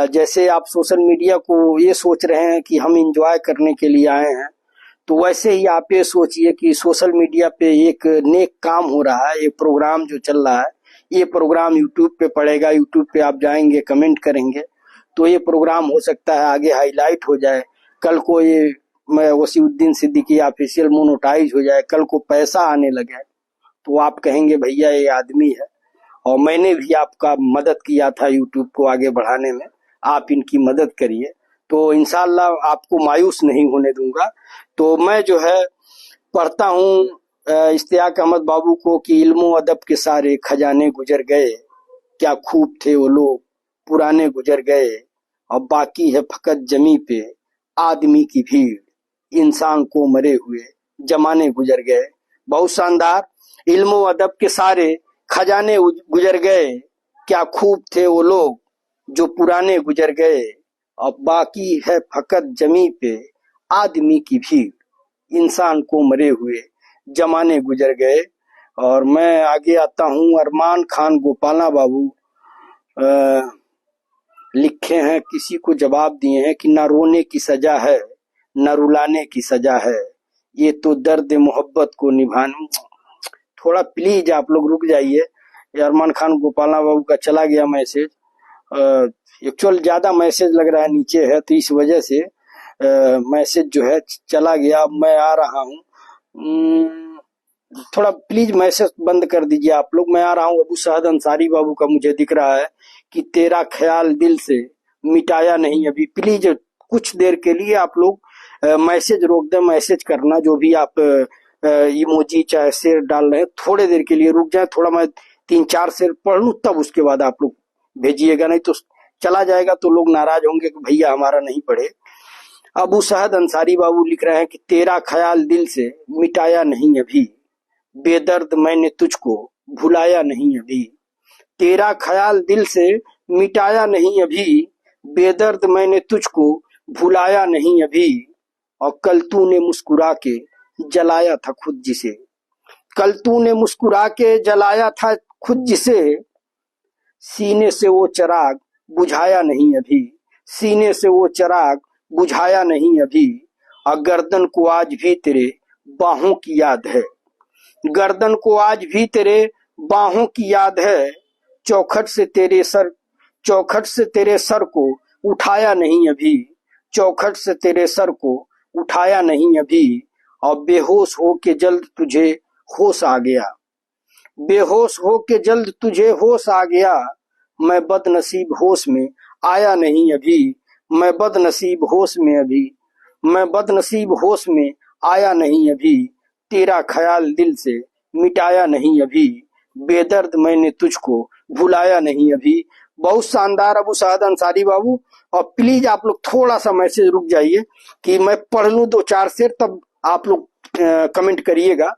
जैसे आप सोशल मीडिया को ये सोच रहे हैं कि हम एंजॉय करने के लिए आए हैं, तो वैसे ही आप ये सोचिए कि सोशल मीडिया पे एक नेक काम हो रहा है, एक प्रोग्राम जो चल रहा है, ये प्रोग्राम यूट्यूब पे पड़ेगा, यूट्यूब पे आप जाएंगे कमेंट करेंगे तो ये प्रोग्राम हो सकता है आगे हाईलाइट हो जाए, कल को ये मैं वसीउद्दीन सिद्दीकी ऑफिशियल मोनेटाइज हो जाए, कल को पैसा आने लगे तो आप कहेंगे भैया ये आदमी है और मैंने भी आपका मदद किया था यूट्यूब को आगे बढ़ाने में, आप इनकी मदद करिए। तो इंशाल्लाह आपको मायूस नहीं होने दूंगा। तो मैं जो है पढ़ता हूँ इश्तियाक अहमद बाबू को कि इल्मो अदब के सारे खजाने गुजर गए, क्या खूब थे वो लोग पुराने गुजर गए, और बाकी है फकत जमी पे आदमी की भीड़, इंसान को मरे हुए जमाने गुजर गए। बहुत शानदार। इल्मो अदब के सारे खजाने गुजर गए, क्या खूब थे वो लोग जो पुराने गुजर गए, और बाकी है फकत जमी पे आदमी की भीड़, इंसान को मरे हुए जमाने गुजर गए। और मैं आगे आता हूँ, अरमान खान गोपाला बाबू लिखे हैं, किसी को जवाब दिए हैं कि ना रोने की सजा है ना रुलाने की सजा है, ये तो दर्द मोहब्बत को निभाने। थोड़ा प्लीज आप लोग रुक जाइए, अरमान खान गोपाला बाबू का चला गया मैसेज, एक्चुअल ज्यादा मैसेज लग रहा है नीचे है तो इस वजह से मैसेज जो है चला गया। अब मैं आ रहा हूँ, थोड़ा प्लीज मैसेज बंद कर दीजिए आप लोग, मैं आ रहा हूँ। अबू सहद अंसारी बाबू का मुझे दिख रहा है कि तेरा ख्याल दिल से मिटाया नहीं अभी, प्लीज कुछ देर के लिए आप लोग मैसेज रोक दें, मैसेज करना जो भी आप इमोजी चाहे शेर डाल रहे हैं, थोड़े देर के लिए रुक जाए, थोड़ा मैं 3-4 शेर पढ़ लूं तब उसके बाद आप लोग भेजिएगा, नहीं तो चला जाएगा तो लोग नाराज होंगे कि भैया हमारा नहीं पढ़े। अबू सहद अंसारी बाबू लिख रहे हैं कि तेरा ख्याल दिल से मिटाया नहीं अभी, बेदर्द मैंने तुझको भुलाया नहीं अभी, तेरा ख्याल दिल से मिटाया नहीं अभी, बेदर्द मैंने तुझको भुलाया नहीं अभी, और कल तूने मुस्कुरा के जलाया था खुद जिसे। कल तूने मुस्कुरा के जलाया था खुद जिसे, सीने से वो चिराग बुझाया नहीं अभी, सीने से वो चिराग बुझाया नहीं अभी। और गर्दन को आज भी तेरे बाहों की याद है, गर्दन को आज भी तेरे बाहों की याद है। चौखट से तेरे सर, चौखट से तेरे सर को उठाया नहीं अभी, चौखट से तेरे सर को उठाया नहीं अभी। और बेहोश हो के जल्द तुझे होश आ गया, बेहोश हो के जल्द तुझे होश आ गया। मैं बदनसीब होश में आया नहीं अभी, मैं बदनसीब होश में अभी, मैं बदनसीब होश में आया नहीं अभी। तेरा ख्याल दिल से मिटाया नहीं अभी, बेदर्द मैंने तुझको भुलाया नहीं अभी। बहुत शानदार अबू साहद अंसारी बाबू। और प्लीज आप लोग थोड़ा सा मैसेज रुक जाइए कि मैं पढ़ लूं 2-4 शेर, तब आप लोग कमेंट करिएगा।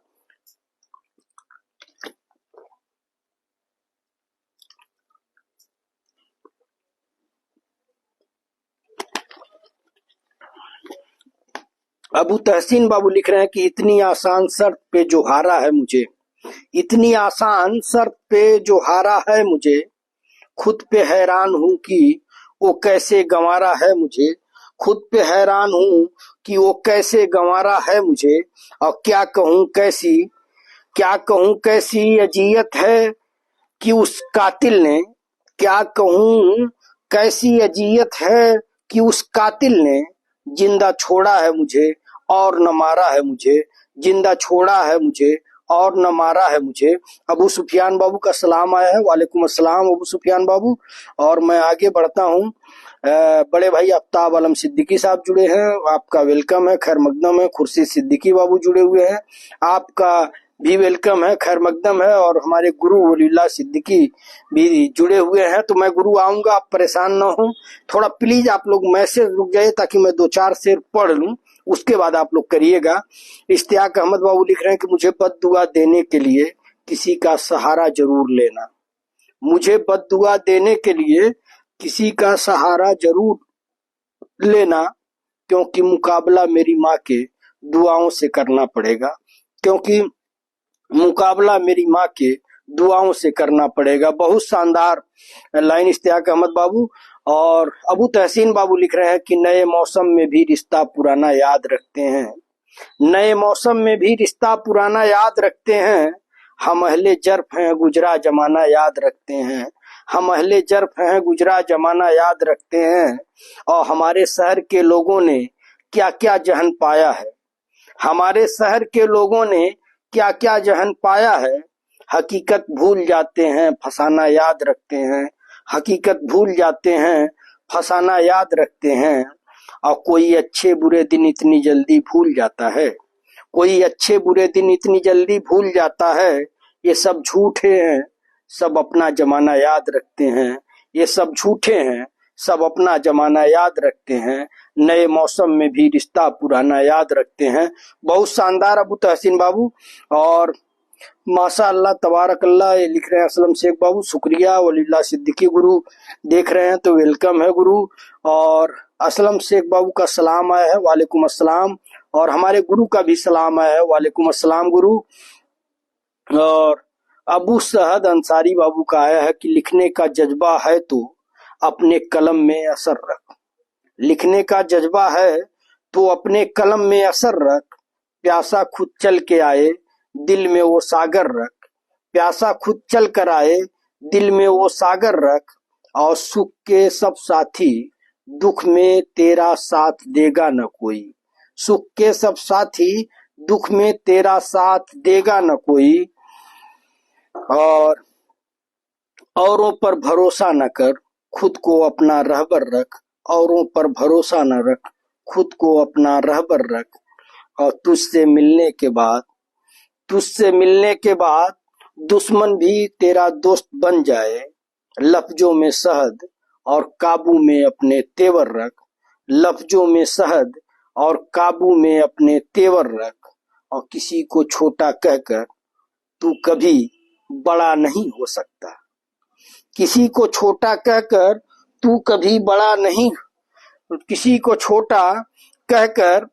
अबू तहसीन बाबू लिख रहे हैं कि इतनी आसान शर्त पे जो हारा है मुझे, इतनी आसान शर्त पे जो हारा है मुझे, खुद पे हैरान हूं कि वो कैसे गंवारा है मुझे, खुद पे हैरान हूं कि वो कैसे गंवारा है मुझे। और क्या कहूं कैसी अजियत है कि उस कातिल ने, क्या कहूं कैसी अजियत है कि उस कातिल ने जिंदा छोड़ा है मुझे और न मारा है मुझे, जिंदा छोड़ा है मुझे और न मारा है मुझे। अबू सुफियान बाबू का सलाम आया है। वालेकुम अस्सलाम अबू सुफियान बाबू। और मैं आगे बढ़ता हूँ। बड़े भाई आफ्ताब आलम सिद्दीकी साहब जुड़े हैं, आपका वेलकम है, खैर मकदम है। खुर्शीद सिद्दीकी बाबू जुड़े हुए हैं, आपका भी वेलकम है, खैर मकदम है। और हमारे गुरु वलीउल्लाह सिद्दीकी भी जुड़े हुए हैं। तो मैं गुरु आऊंगा, आप परेशान ना हो। थोड़ा प्लीज आप लोग मैसेज रुक जाइए ताकि मैं 2-4 शेर पढ़ लूं, उसके बाद आप लोग करिएगा। इश्तियाक अहमद बाबू लिख रहे हैं कि मुझे बद्दुआ देने के लिए किसी का सहारा जरूर लेना, मुझे बद्दुआ देने के लिए किसी का सहारा जरूर लेना, क्योंकि मुकाबला मेरी माँ के दुआओं से करना पड़ेगा, क्योंकि मुकाबला मेरी माँ के दुआओं से करना पड़ेगा। बहुत शानदार लाइन इश्तियाक अहमद बाबू। और अबू तहसीन बाबू लिख रहे हैं कि नए मौसम में भी रिश्ता पुराना याद रखते हैं, नए मौसम में भी रिश्ता पुराना याद रखते हैं। हम अहले जर्फ हैं गुजरा जमाना याद रखते हैं, हम अहले जर्फ हैं गुजरा जमाना याद रखते हैं। और हमारे शहर के लोगों ने क्या क्या जहन पाया है, हमारे शहर के लोगों ने क्या क्या जहन पाया है। हकीकत भूल जाते हैं फसाना याद रखते हैं, हकीकत भूल जाते हैं फसाना याद रखते हैं। और कोई अच्छे बुरे दिन इतनी जल्दी भूल जाता है, कोई अच्छे बुरे दिन इतनी जल्दी भूल जाता है। ये सब झूठे हैं, सब अपना जमाना याद रखते हैं, ये सब झूठे हैं, सब अपना जमाना याद रखते हैं। नए मौसम में भी रिश्ता पुराना याद रखते हैं। बहुत शानदार अबू तहसीन बाबू। और माशाअल्लाह तबारकल्लाह ये लिख रहे हैं असलम शेख बाबू, शुक्रिया। वलीउल्लाह सिद्दीकी गुरु देख रहे हैं तो वेलकम है गुरु। और असलम शेख बाबू का सलाम आया है, वालेकुम अस्सलाम। और हमारे गुरु का भी सलाम आया है, वालेकुम अस्सलाम गुरु। और अबू सहद अंसारी बाबू का आया है कि लिखने का जज्बा है तो अपने कलम में असर रख, लिखने का जज्बा है तो अपने कलम में असर रख। प्यासा खुद चल के आए दिल में वो सागर रख, प्यासा खुद चल कर आए दिल में वो सागर रख। और सुख के सब साथी दुख में तेरा साथ देगा न कोई, सुख के सब साथी दुख में तेरा साथ देगा न कोई। और औरों पर भरोसा न कर खुद को अपना रहबर रख, औरों पर भरोसा न रख खुद को अपना रहबर रख। और तुझसे मिलने के बाद, तुझसे मिलने के बाद दुश्मन भी तेरा दोस्त बन जाए। लफ्जों में शहद और काबू में अपने तेवर रख, लफ्जों में शहद और काबू में अपने तेवर रख। और किसी को छोटा कहकर तू कभी बड़ा नहीं हो सकता, किसी को छोटा कहकर तू कभी बड़ा नहीं, किसी को छोटा कहकर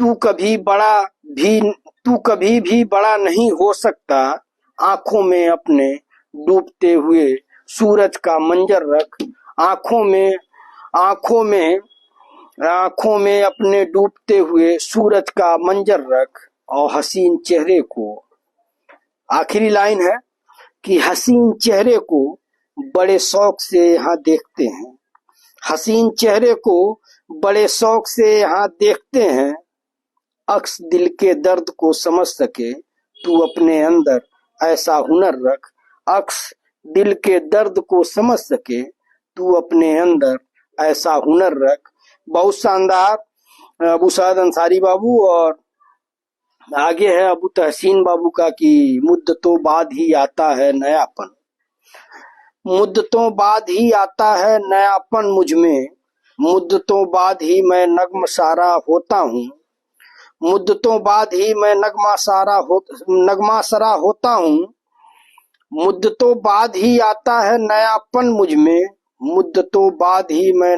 तू कभी बड़ा भी तू कभी भी बड़ा नहीं हो सकता। आंखों में अपने डूबते हुए सूरज का मंजर रख। आंखों में आंखों में आंखों में अपने डूबते हुए सूरज का मंजर रख और हसीन चेहरे को, आखिरी लाइन है कि हसीन चेहरे को बड़े शौक से यहाँ देखते हैं। हसीन चेहरे को बड़े शौक से यहाँ देखते हैं। अक्स दिल के दर्द को समझ सके तू अपने अंदर ऐसा हुनर रख। अक्स दिल के दर्द को समझ सके तू अपने अंदर ऐसा हुनर रख। बहुत शानदार अबू साद अंसारी बाबू। और आगे है अबू तहसीन बाबू का कि मुद्दतों बाद ही आता है नयापन। मुद्दतों बाद ही आता है नयापन मुझ में। मुद्दतों बाद ही मैं नग्मसारा होता हूँ। मुद्दतों बाद ही मैं नगमा सरा होता हूँ। मुद्दतों बाद ही आता है नयापन मुझ में। मुद्दतों बाद ही मैं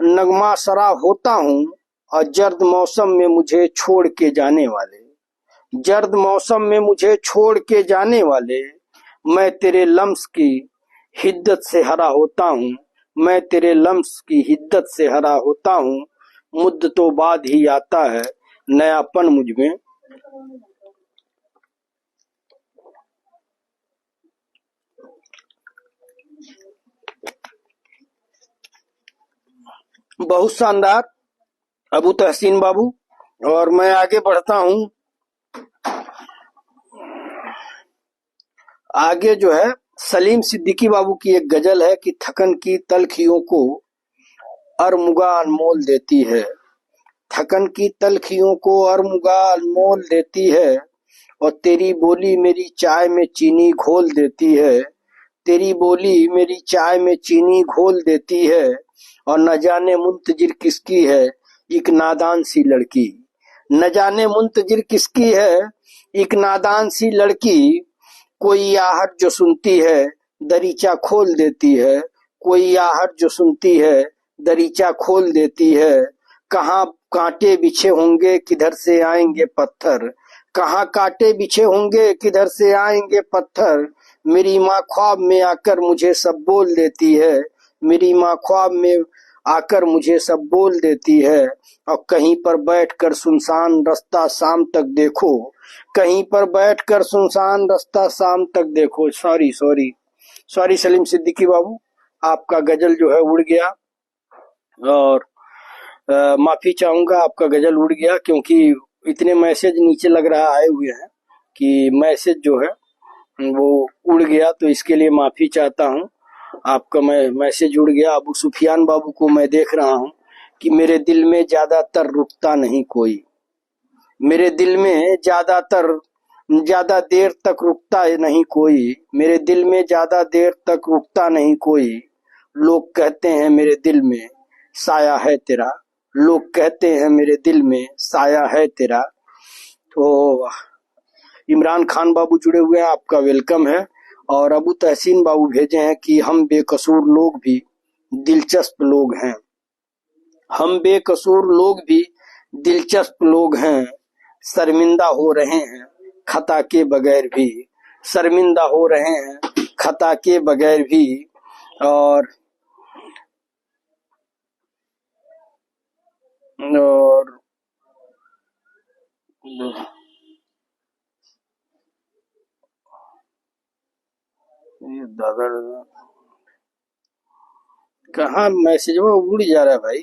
नगमा सरा होता हूँ। और जर्द मौसम में मुझे छोड़ के जाने वाले, जर्द मौसम में मुझे छोड़ के जाने वाले, मैं तेरे लम्स की हिद्दत से हरा होता हूँ। मैं तेरे लम्स की हिद्दत से हरा होता हूँ। मुद्दतों बाद ही आता है नयापन मुझ में। बहुत शानदार अबू तहसीन बाबू। और मैं आगे बढ़ता हूँ। आगे जो है सलीम सिद्दीकी बाबू की एक गजल है कि थकन की तलखियों को अरमुगा अनमोल देती है। थकन की तलखियों को अरमुगा अनमोल देती है। और तेरी बोली मेरी चाय में चीनी घोल देती है। तेरी बोली मेरी चाय में चीनी घोल देती है। और न जाने मुंतजिर किसकी है एक नादान सी लड़की। न जाने मुंतजिर किसकी है एक नादान सी लड़की। कोई आहट जो सुनती है दरीचा खोल देती है। कोई आहट जो सुनती है दरीचा खोल देती है। कहाँ कांटे बिछे होंगे किधर से आएंगे पत्थर। कहाँ कांटे बिछे होंगे किधर से आएंगे पत्थर। मेरी माँ ख्वाब में आकर मुझे सब बोल देती है। मेरी माँ ख्वाब में आकर मुझे सब बोल देती है। और कहीं पर बैठकर सुनसान रास्ता शाम तक देखो। कहीं पर बैठकर सुनसान रास्ता शाम तक देखो। Sorry sorry sorry Salim Siddiqui बाबू, आपका गजल जो है उड़ गया। और माफी चाहूंगा, आपका गजल उड़ गया क्योंकि इतने मैसेज नीचे लग रहा आए हुए हैं कि मैसेज जो है वो उड़ गया, तो इसके लिए माफी चाहता हूँ। आपका मैसेज उड़ गया। अबू सुफियान बाबू को मैं देख रहा हूँ कि मेरे दिल में ज्यादातर रुकता नहीं कोई। मेरे दिल में ज्यादा देर तक रुकता नहीं कोई। मेरे दिल में ज्यादा देर तक रुकता नहीं कोई। लोग कहते हैं मेरे दिल में साया है तेरा। लोग कहते हैं मेरे दिल में साया है तेरा। तो इमरान खान बाबू जुड़े हुए हैं, आपका वेलकम है। और अबू तहसीन बाबू भेजे हैं कि हम बेकसूर लोग भी दिलचस्प लोग हैं। हम बेकसूर लोग भी दिलचस्प लोग हैं। शर्मिंदा हो रहे हैं खता के बगैर भी। शर्मिंदा हो रहे हैं खता के बगैर भी। और ये दादा कहाँ मैसेज वो उड़ जा रहा है भाई।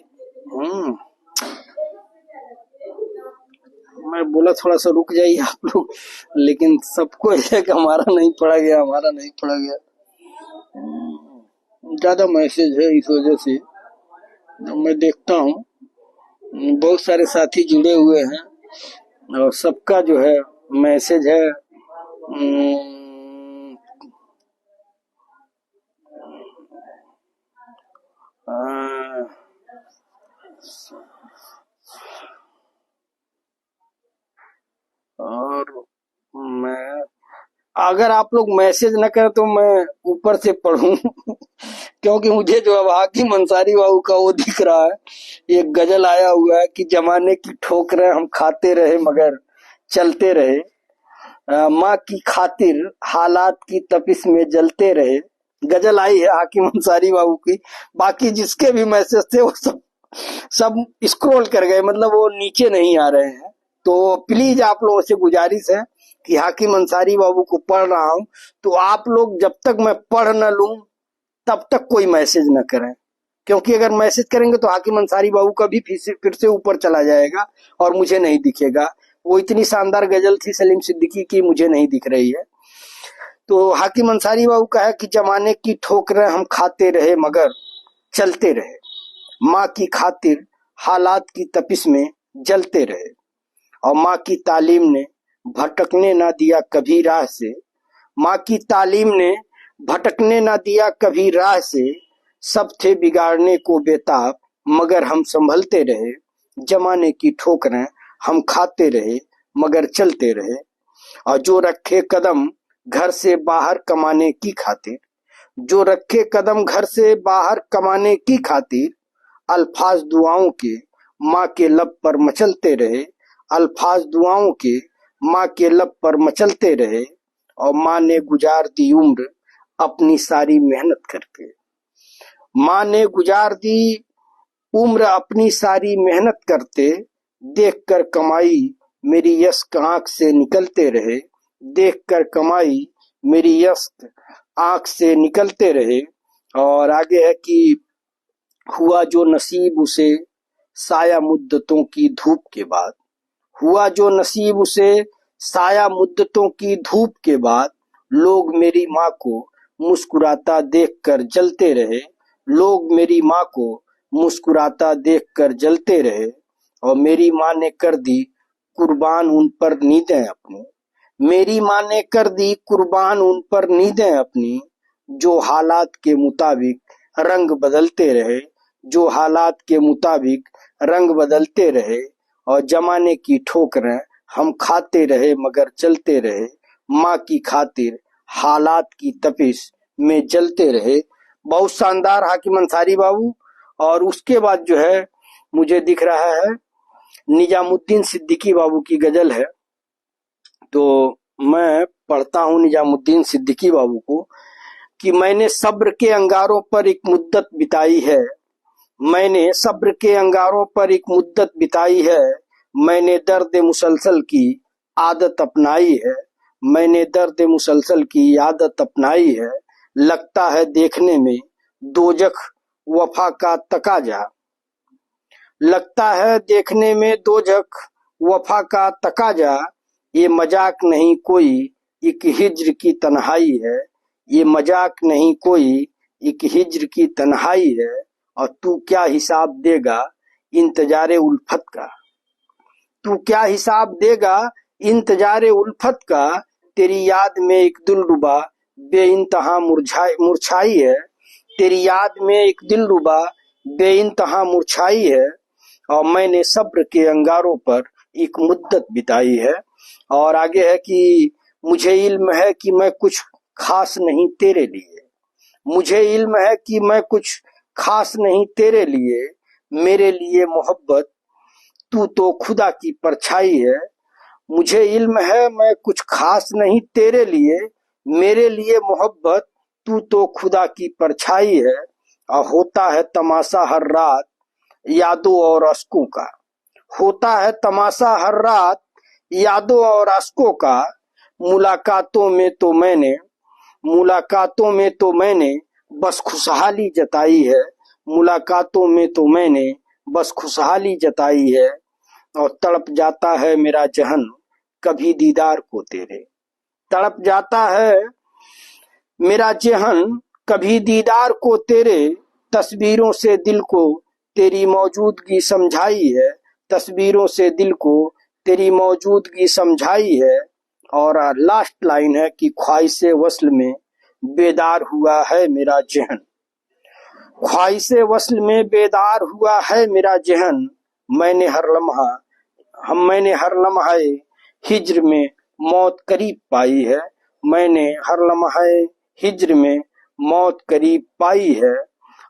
मैं बोला थोड़ा सा रुक जाइए आप लोग, लेकिन सबको है कि हमारा नहीं पढ़ा गया, हमारा नहीं पढ़ा गया। ज्यादा मैसेज है इस वजह से मैं देखता हूँ। बहुत सारे साथी जुड़े हुए हैं और सबका जो है मैसेज है। और मैं अगर आप लोग मैसेज न करें तो मैं ऊपर से पढ़ूं क्योंकि मुझे जो अब हाकिम अंसारी बाबू का वो दिख रहा है, एक गजल आया हुआ है कि जमाने की ठोकरें हम खाते रहे मगर चलते रहे, माँ की खातिर हालात की तपिश में जलते रहे। गजल आई है हाकिम अंसारी बाबू की। बाकी जिसके भी मैसेज थे वो सब सब स्क्रॉल कर गए, मतलब वो नीचे नहीं आ रहे हैं। तो प्लीज आप लोगों से गुजारिश है कि हाकिम अंसारी बाबू को पढ़ रहा हूं, तो आप लोग जब तक मैं पढ़ न लूं तब तक कोई मैसेज न करें, क्योंकि अगर मैसेज करेंगे तो हाकिम अंसारी बाबू का भी फिर से ऊपर चला जाएगा और मुझे नहीं दिखेगा। वो इतनी शानदार गजल थी सलीम सिद्दीकी की, मुझे नहीं दिख रही है। तो हाकिम अंसारी बाबू का है कि जमाने की ठोकरें हम खाते रहे मगर चलते रहे, माँ की खातिर हालात की तपिश में जलते रहे, और माँ की तालीम ने भटकने ना दिया कभी राह से, माँ की तालीम ने भटकने ना दिया कभी राह से, सब थे बिगाड़ने को बेताब मगर हम संभलते रहे, जमाने की ठोकरें हम खाते रहे मगर चलते रहे, और जो रखे कदम घर से बाहर कमाने की खातिर, जो रखे कदम घर से बाहर कमाने की खातिर, अल्फाज दुआओं के माँ के लब पर मचलते रहे, अल्फाज दुआओं के माँ के लब पर मचलते रहे, और माँ ने गुजार दी उम्र अपनी सारी मेहनत करके, माँ ने गुजार दी उम्र अपनी सारी मेहनत करते, देखकर कमाई मेरी यश्क आंख से निकलते रहे, देखकर कमाई मेरी यश्क आंख से निकलते रहे। और आगे है कि हुआ जो नसीब उसे साया मुद्दतों की धूप के बाद, हुआ जो नसीब उसे साया मुद्दतों की धूप के बाद, लोग मेरी माँ को मुस्कुराता देखकर जलते रहे, लोग मेरी माँ को मुस्कुराता देखकर जलते रहे, और मेरी माँ ने कर दी कुर्बान उन पर नींदें अपनी, मेरी माँ ने कर दी कुर्बान उन पर नींदें अपनी, जो हालात के मुताबिक रंग बदलते रहे, जो हालात के मुताबिक रंग बदलते रहे, और जमाने की ठोकरें हम खाते रहे मगर चलते रहे, माँ की खातिर हालात की तपिश में जलते रहे। बहुत शानदार हाकिम अंसारी बाबू। और उसके बाद जो है मुझे दिख रहा है निजामुद्दीन सिद्दीकी बाबू की गजल है, तो मैं पढ़ता हूँ निजामुद्दीन सिद्दीकी बाबू को कि मैंने सब्र के अंगारों पर एक मुद्दत बिताई है, मैंने सब्र के अंगारों पर एक मुद्दत बिताई है, मैंने दर्द मुसलसल की आदत अपनाई है, मैंने दर्द मुसलसल की आदत अपनाई है, लगता है देखने में दोजख वफा का तकाजा, लगता है देखने में दोजख वफा का तकाजा, ये मजाक नहीं कोई एक हिज्र की तन्हाई है, ये मजाक नहीं कोई एक हिज्र की तन्हाई है, और तू क्या हिसाब देगा इंतजारे उल्फत का, तू क्या हिसाब देगा इंतजारे उल्फत का, तेरी याद में एक दिलरुबा बेइंतहा मुरझाई है, तेरी याद में एक दिलरुबा बेइंतहा मुरझाई है, और मैंने सब्र के अंगारों पर एक मुद्दत बिताई है। और आगे है कि मुझे इल्म है कि मैं कुछ खास नहीं तेरे लिए, मुझे इल्म है कि मैं कुछ खास नहीं तेरे लिए, मेरे लिए मोहब्बत तू तो खुदा की परछाई है, मुझे इल्म है मैं कुछ खास नहीं तेरे लिए, मेरे लिए मोहब्बत तू तो खुदा की परछाई है, और होता है तमाशा हर रात यादों और अश्कों का, होता है तमाशा हर रात यादों और अश्कों का, मुलाकातों में तो मैंने मुलाकातों में तो मैंने बस खुशहाली जताई है, मुलाकातों में तो मैंने बस खुशहाली जताई है, और तड़प जाता है मेरा जहन कभी दीदार को तेरे, तड़प जाता है मेरा जहन कभी दीदार को तेरे, तस्वीरों से दिल को तेरी मौजूदगी समझाई है, तस्वीरों से दिल को तेरी मौजूदगी समझाई है। और लास्ट लाइन है कि ख्वाहिशे वस्ल में बेदार हुआ है मेरा जहन, ख्वाहिशे वस्ल में बेदार हुआ है मेरा जहन, मैंने हर लम्हा हिज्र में मौत करीब पाई है, मैंने हर लम्हा हिज्र में मौत करीब पाई है,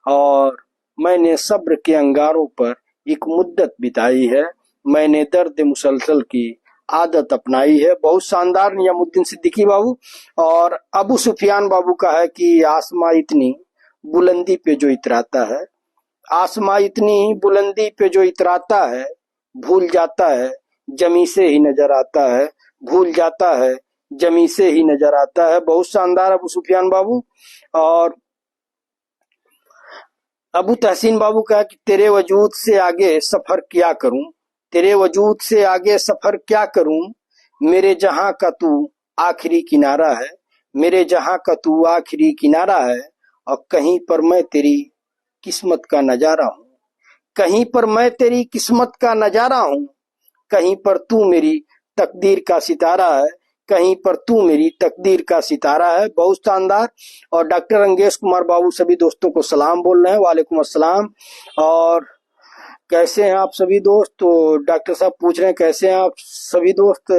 और मैंने सब्र के अंगारों पर एक मुद्दत बिताई है, मैंने दर्द मुसलसल की आदत अपनाई है। बहुत शानदार निजामुद्दीन सिद्दीकी बाबू। और अबू सुफियान बाबू का है कि आसमां इतनी बुलंदी पे जो इतराता है, आसमां इतनी बुलंदी पे जो इतराता है, भूल जाता है जमी से ही नजर आता है, भूल जाता है जमी से ही नजर आता है। बहुत शानदार अबू सुफियान बाबू। और अबू तहसीन बाबू का कि तेरे वजूद से आगे सफर क्या करूं, तेरे वजूद से आगे सफर क्या करूं, मेरे जहां का तू आखिरी किनारा है, मेरे जहां का तू आखिरी किनारा है। और कहीं पर मैं तेरी किस्मत का नजारा हूं, कहीं पर मैं तेरी किस्मत का नजारा हूं, कहीं पर तू मेरी तकदीर का सितारा है, कहीं पर तू मेरी तकदीर का सितारा है। बहुत शानदार। और डॉक्टर अंगेश कुमार बाबू सभी दोस्तों को सलाम बोल रहे हैं, वालेकुम अस्सलाम। और कैसे हैं आप सभी दोस्त? तो डॉक्टर साहब पूछ रहे हैं कैसे हैं आप सभी दोस्त,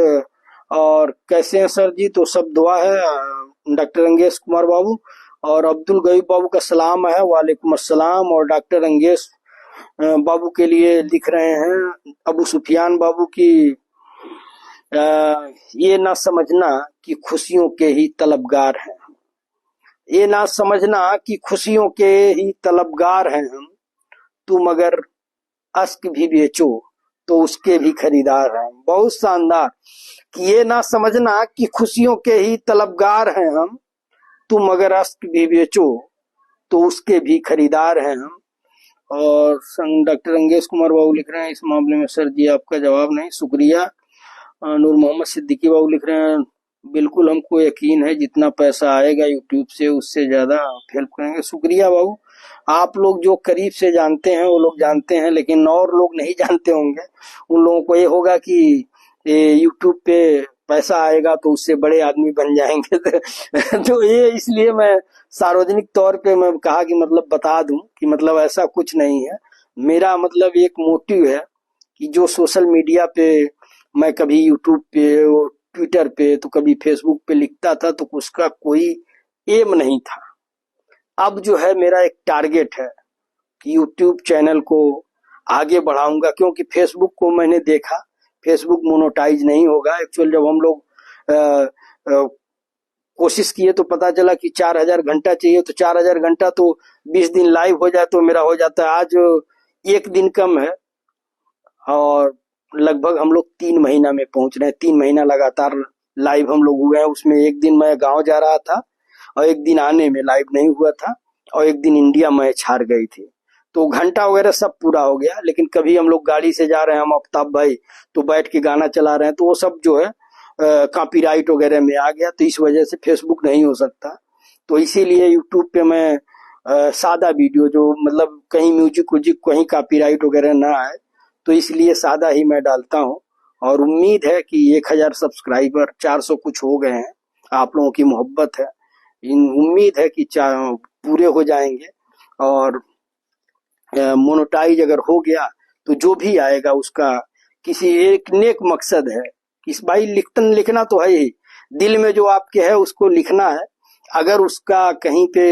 और कैसे हैं सर जी? तो सब दुआ है डॉक्टर अंगेश कुमार बाबू। और अब्दुल गयूब बाबू का सलाम है, वालेकुम अस्सलाम। और डॉक्टर अंगेश बाबू के लिए लिख रहे हैं अबू सुफियान बाबू की ये ना समझना कि खुशियों के ही तलबगार हैं, ये ना समझना कि खुशियों के ही तलबगार हैं हम, तुम अगर अश्क भी बेचो तो उसके भी खरीदार हैं। बहुत शानदार। कि ये ना समझना कि खुशियों के ही तलबगार हैं हम, तुम अगर अश्क भी बेचो तो उसके भी खरीदार हैं हम। और डॉक्टर अंगेश कुमार बाबू लिख रहे हैं इस मामले में सर जी आपका जवाब नहीं, शुक्रिया। नूर मोहम्मद सिद्दीकी बाबू लिख रहे हैं बिल्कुल हमको यकीन है जितना पैसा आएगा यूट्यूब से उससे ज्यादा हेल्प करेंगे। शुक्रिया बाबू। आप लोग जो करीब से जानते हैं वो लोग जानते हैं, लेकिन और लोग नहीं जानते होंगे। उन लोगों को ये होगा कि यूट्यूब पे पैसा आएगा तो उससे बड़े आदमी बन जाएंगे। तो ये इसलिए मैं सार्वजनिक तौर पे मैं कहा कि मतलब बता दूं कि मतलब ऐसा कुछ नहीं है। मेरा मतलब एक मोटिव है कि जो सोशल मीडिया पे मैं कभी यूट्यूब पे, ट्विटर पे, तो कभी फेसबुक पे लिखता था तो उसका कोई एम नहीं था। अब जो है मेरा एक टारगेट है कि यूट्यूब चैनल को आगे बढ़ाऊंगा, क्योंकि फेसबुक को मैंने देखा, फेसबुक मोनेटाइज नहीं होगा। एक्चुअल जब हम लोग कोशिश किए तो पता चला कि 4000 घंटा चाहिए, तो 4000 घंटा तो 20 दिन लाइव हो जाए तो मेरा हो जाता है। आज एक दिन कम है और लगभग हम लोग 3 महीना में पहुंच रहे हैं। 3 महीना लगातार लाइव हम लोग हुए हैं। उसमें एक दिन मैं गांव जा रहा था और एक दिन आने में लाइव नहीं हुआ था, और एक दिन इंडिया मैच हार गई थी। तो घंटा वगैरह सब पूरा हो गया। लेकिन कभी हम लोग गाड़ी से जा रहे हैं, हम आफ्ताब भाई, तो बैठ के गाना चला रहे हैं, तो वो सब जो है कॉपीराइट वगैरह में आ गया, तो इस वजह से फेसबुक नहीं हो सकता। तो इसीलिए यूट्यूब पे मैं सादा वीडियो जो मतलब कहीं म्यूजिक व्यूजिक कहीं कॉपीराइट वगैरह ना आए, तो इसलिए सादा ही मैं डालता हूँ। और उम्मीद है कि 1000 सब्सक्राइबर 400 कुछ हो गए हैं, आप लोगों की मोहब्बत है, इन उम्मीद है कि पूरे हो जाएंगे। और मोनेटाइज अगर हो गया तो जो भी आएगा उसका किसी एक नेक मकसद है। इस भाई लिखना तो है ही, दिल में जो आपके है उसको लिखना है। अगर उसका कहीं पे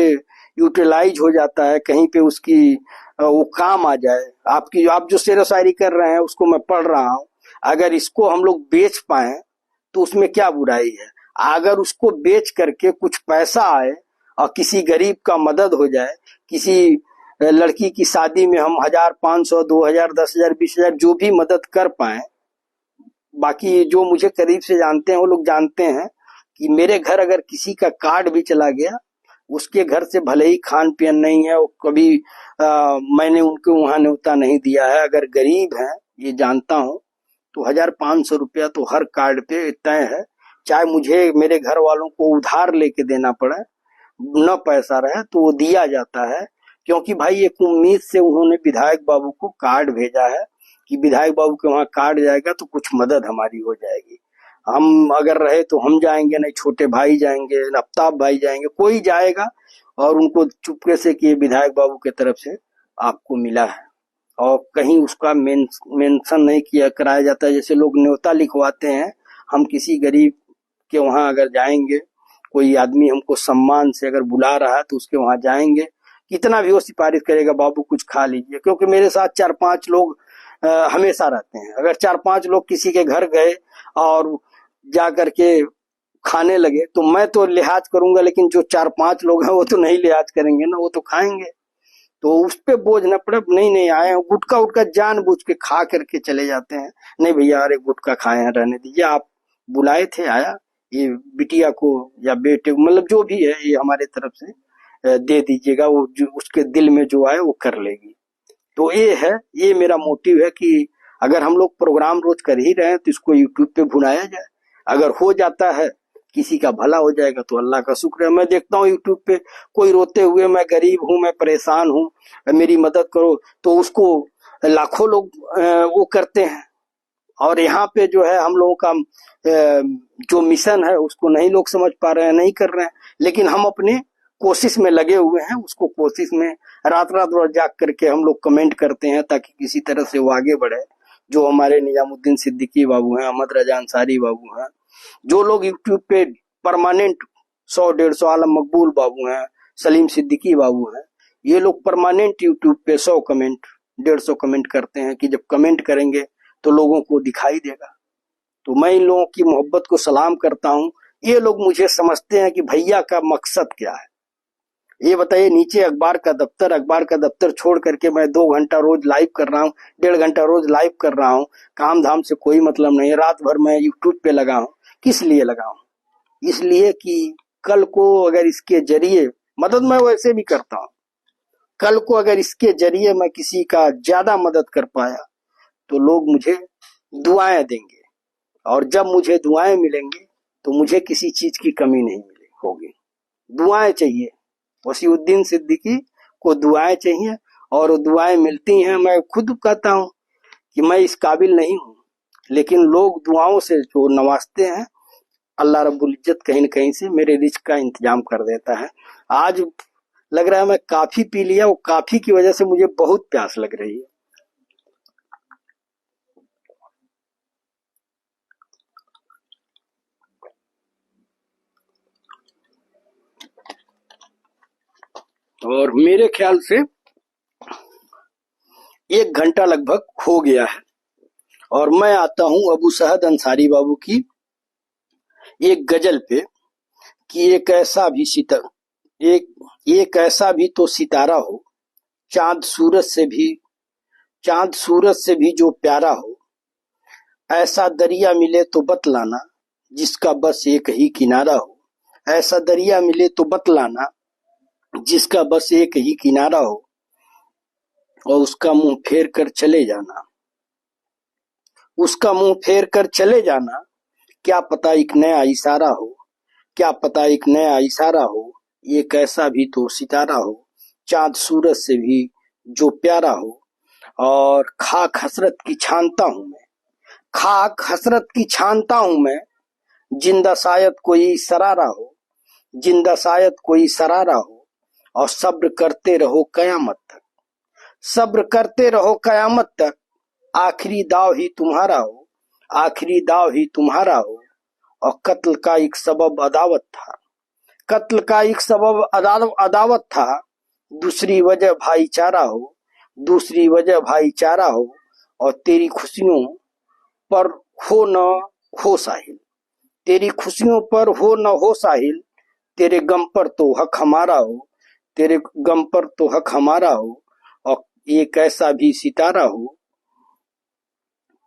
यूटिलाइज हो जाता है, कहीं पे उसकी वो काम आ जाए, आपकी आप जो शेर व शायरी कर रहे हैं उसको मैं पढ़ रहा हूँ, अगर इसको हम लोग बेच पाए तो उसमें क्या बुराई है। अगर उसको बेच करके कुछ पैसा आए और किसी गरीब का मदद हो जाए, किसी लड़की की शादी में हम 1000, 500, 2000, 10,000, 20,000 जो भी मदद कर पाए। बाकी जो मुझे करीब से जानते हैं वो लोग जानते हैं कि मेरे घर अगर किसी का कार्ड भी चला गया, उसके घर से भले ही खान पियन नहीं है, वो कभी मैंने उनको वहां न्योता नहीं दिया है। अगर गरीब है ये जानता हूँ तो 1500 रुपया तो हर कार्ड पे तय है, चाहे मुझे मेरे घर वालों को उधार लेके देना पड़े, न पैसा रहे तो वो दिया जाता है। क्योंकि भाई एक उम्मीद से उन्होंने विधायक बाबू को कार्ड भेजा है कि विधायक बाबू के वहां कार्ड जाएगा तो कुछ मदद हमारी हो जाएगी। हम अगर रहे तो हम जाएंगे, नहीं छोटे भाई जाएंगे, आफ्ताब भाई जाएंगे, कोई जाएगा और उनको चुपके से कि विधायक बाबू की तरफ से आपको मिला है। और कहीं उसका मेंशन नहीं किया कराया जाता है। जैसे लोग न्योता लिखवाते हैं, हम किसी गरीब के वहां अगर जाएंगे, कोई आदमी हमको सम्मान से अगर बुला रहा है तो उसके वहां जाएंगे, कितना भी वो सिफारिश करेगा, बाबू कुछ खा लीजिए, क्योंकि मेरे साथ 4-5 लोग हमेशा रहते हैं। अगर 4-5 लोग किसी के घर गए और जा करके खाने लगे तो मैं तो लिहाज करूंगा, लेकिन जो 4-5 लोग हैं वो तो नहीं लिहाज करेंगे ना, वो तो खाएंगे। तो उस पे बोझ न पड़े। नहीं नहीं, आए हैं गुटखा उटका जानबूझ के खा करके चले जाते हैं। नहीं भैया, अरे गुटखा खाए हैं, रहने दीजिए, आप बुलाए थे, आया, ये बिटिया को या बेटे को, मतलब जो भी है, ये हमारे तरफ से दे दीजिएगा, वो जो उसके दिल में जो आए वो कर लेगी। तो ये है, ये मेरा मोटिव है कि अगर हम लोग प्रोग्राम रोज कर ही रहे हैं तो इसको यूट्यूब पे भुनाया जाए। अगर हो जाता है, किसी का भला हो जाएगा तो अल्लाह का शुक्र है। मैं देखता हूँ यूट्यूब पे कोई रोते हुए, मैं गरीब हूँ, मैं परेशान हूँ, मेरी मदद करो, तो उसको लाखों लोग वो करते हैं। और यहाँ पे जो है हम लोगों का जो मिशन है उसको नहीं लोग समझ पा रहे हैं, नहीं कर रहे हैं, लेकिन हम अपने कोशिश में लगे हुए हैं। उसको कोशिश में रात रात भर जाग करके हम लोग कमेंट करते हैं ताकि किसी तरह से वो आगे बढ़े। जो हमारे निजामुद्दीन सिद्दीकी बाबू हैं, अहमद रजा अंसारी बाबू हैं, जो लोग यूट्यूब पे परमानेंट 100-150, आलम मकबूल बाबू हैं, सलीम सिद्दीकी बाबू हैं, ये लोग परमानेंट यूट्यूब पे 100 कमेंट 150 कमेंट करते हैं कि जब कमेंट करेंगे तो लोगों को दिखाई देगा। तो मैं इन लोगों की मोहब्बत को सलाम करता हूँ। ये लोग मुझे समझते हैं कि भैया का मकसद क्या है। ये बताइए, नीचे अखबार का दफ्तर छोड़ करके मैं 2 घंटा रोज लाइव कर रहा हूँ, 1.5 घंटा रोज लाइव कर रहा हूँ, काम धाम से कोई मतलब नहीं है, रात भर मैं यूट्यूब पे लगा हूँ। किस लिए लगा हूँ? इसलिए कि कल को अगर इसके जरिए मदद, मैं वैसे भी करता हूँ, कल को अगर इसके जरिए मैं किसी का ज्यादा मदद कर पाया तो लोग मुझे दुआएं देंगे, और जब मुझे दुआएं मिलेंगी तो मुझे किसी चीज की कमी नहीं मिले होगी। दुआएं चाहिए, वसीउद्दीन सिद्दीकी को दुआएं चाहिए, और वो दुआएं मिलती हैं। मैं खुद कहता हूँ कि मैं इस काबिल नहीं हूँ, लेकिन लोग दुआओं से जो नवाजते हैं, अल्लाह रब्बुल इज्जत कहीं न कहीं से मेरे रिज्क का इंतजाम कर देता है। आज लग रहा है मैं काफी पी लिया, वो काफी की वजह से मुझे बहुत प्यास लग रही है। और मेरे ख्याल से 1 घंटा लगभग हो गया है, और मैं आता हूं अबू सहद अंसारी बाबू की एक गजल पे कि एक ऐसा भी तो सितारा हो, चांद सूरज से भी जो प्यारा हो, ऐसा दरिया मिले तो बतलाना जिसका बस एक ही किनारा हो, ऐसा दरिया मिले तो बतलाना जिसका बस एक ही किनारा हो, और उसका मुंह फेर कर चले जाना, उसका मुंह फेर कर चले जाना, क्या पता एक नया इशारा हो, क्या पता एक नया इशारा हो, एक ऐसा भी तो सितारा हो, चांद सूरज से भी जो प्यारा हो। और खाक हसरत की छानता हूं मैं, खाक हसरत की छानता हूं मैं, जिंदा शायद कोई सरारा हो, जिंदा शायद कोई सरारा हो, और सब्र करते रहो कयामत तक, सब्र करते रहो कयामत तक, आखिरी दाव ही तुम्हारा हो, आखिरी दाव ही तुम्हारा हो। और कत्ल का एक सबब अदावत था, कत्ल का एक सबब अदावत था, दूसरी वजह भाईचारा हो, दूसरी वजह भाईचारा हो। और तेरी खुशियों पर हो न हो साहिल, तेरी खुशियों पर हो न हो साहिल, तेरे गम पर तो हक हमारा हो, तेरे गम पर तो हक हमारा हो। और एक ऐसा भी सितारा हो,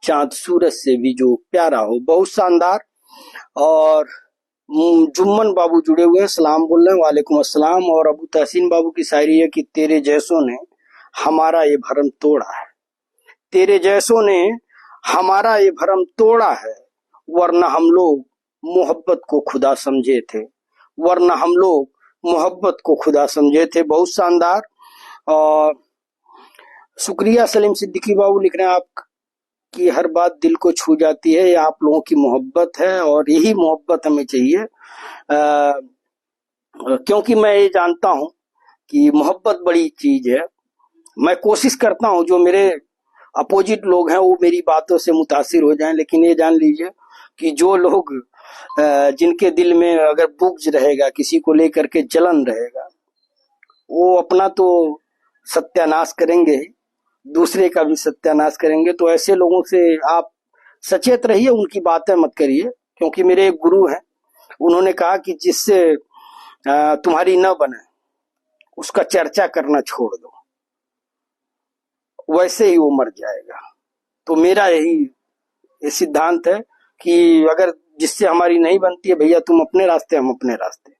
चांद सूरज से भी जो प्यारा हो। बहुत शानदार। और जुम्मन बाबू जुड़े हुए हैं, सलाम बोल रहे हैं, वालेकुम अस्सलाम। और अबू तहसीन बाबू की शायरी है कि तेरे जैसों ने हमारा ये भरम तोड़ा है, तेरे जैसों ने हमारा ये भरम तोड़ा है, वरना हम लोग मोहब्बत को खुदा समझे थे, वरना हम लोग मोहब्बत को खुदा समझे थे। बहुत शानदार। और शुक्रिया सलीम सिद्दीकी बाबू, लिख रहे हैं आपकी हर बात दिल को छू जाती है, ये आप लोगों की मोहब्बत है, और यही मोहब्बत हमें चाहिए। क्योंकि मैं ये जानता हूं कि मोहब्बत बड़ी चीज है। मैं कोशिश करता हूं जो मेरे अपोजिट लोग हैं वो मेरी बातों से मुतासिर हो जाएं, लेकिन ये जान लीजिए कि जो लोग जिनके दिल में अगर बुग़्ज़ रहेगा, किसी को लेकर के जलन रहेगा, वो अपना तो सत्यानाश करेंगे ही, दूसरे का भी सत्यानाश करेंगे। तो ऐसे लोगों से आप सचेत रहिए, उनकी बातें मत करिए। क्योंकि मेरे एक गुरु हैं, उन्होंने कहा कि जिससे तुम्हारी न बने उसका चर्चा करना छोड़ दो, वैसे ही वो मर जाएगा। तो मेरा यही ये सिद्धांत है कि अगर जिससे हमारी नहीं बनती है, भैया तुम अपने रास्ते, हम अपने रास्ते।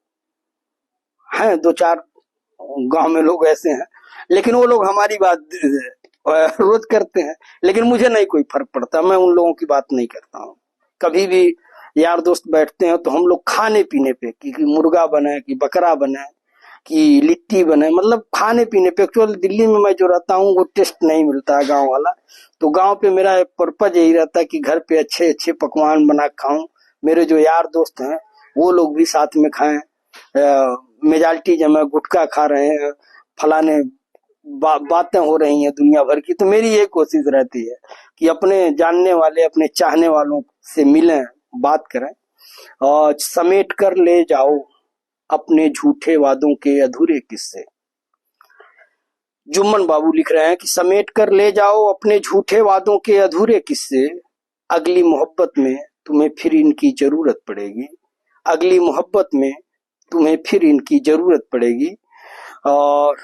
हैं दो चार गांव में लोग ऐसे हैं, लेकिन वो लोग हमारी बात रोज करते हैं, लेकिन मुझे नहीं कोई फर्क पड़ता, मैं उन लोगों की बात नहीं करता हूँ। कभी भी यार दोस्त बैठते हैं तो हम लोग खाने पीने पे कि मुर्गा बने, कि बकरा बने, कि लिट्टी बने, मतलब खाने पीने पे। एक्चुअल दिल्ली में मैं जो रहता हूँ वो टेस्ट नहीं मिलता है गांव वाला। तो गांव पे मेरा पर्पज यही रहता है कि घर पे अच्छे अच्छे पकवान बना खाऊं, मेरे जो यार दोस्त हैं वो लोग भी साथ में खाएं। मेजॉरिटी जब गुटखा खा रहे हैं, फलाने बातें हो रही हैं दुनिया भर की, तो मेरी ये कोशिश रहती है कि अपने जानने वाले, अपने चाहने वालों से मिलें, बात करें और समेट कर ले जाओ अपने झूठे वादों के अधूरे किस्से। जुम्मन बाबू लिख रहे हैं कि समेट कर ले जाओ अपने झूठे वादों के अधूरे किस्से, अगली मोहब्बत में तुम्हें फिर इनकी जरूरत पड़ेगी, अगली मोहब्बत में तुम्हें फिर इनकी जरूरत पड़ेगी। और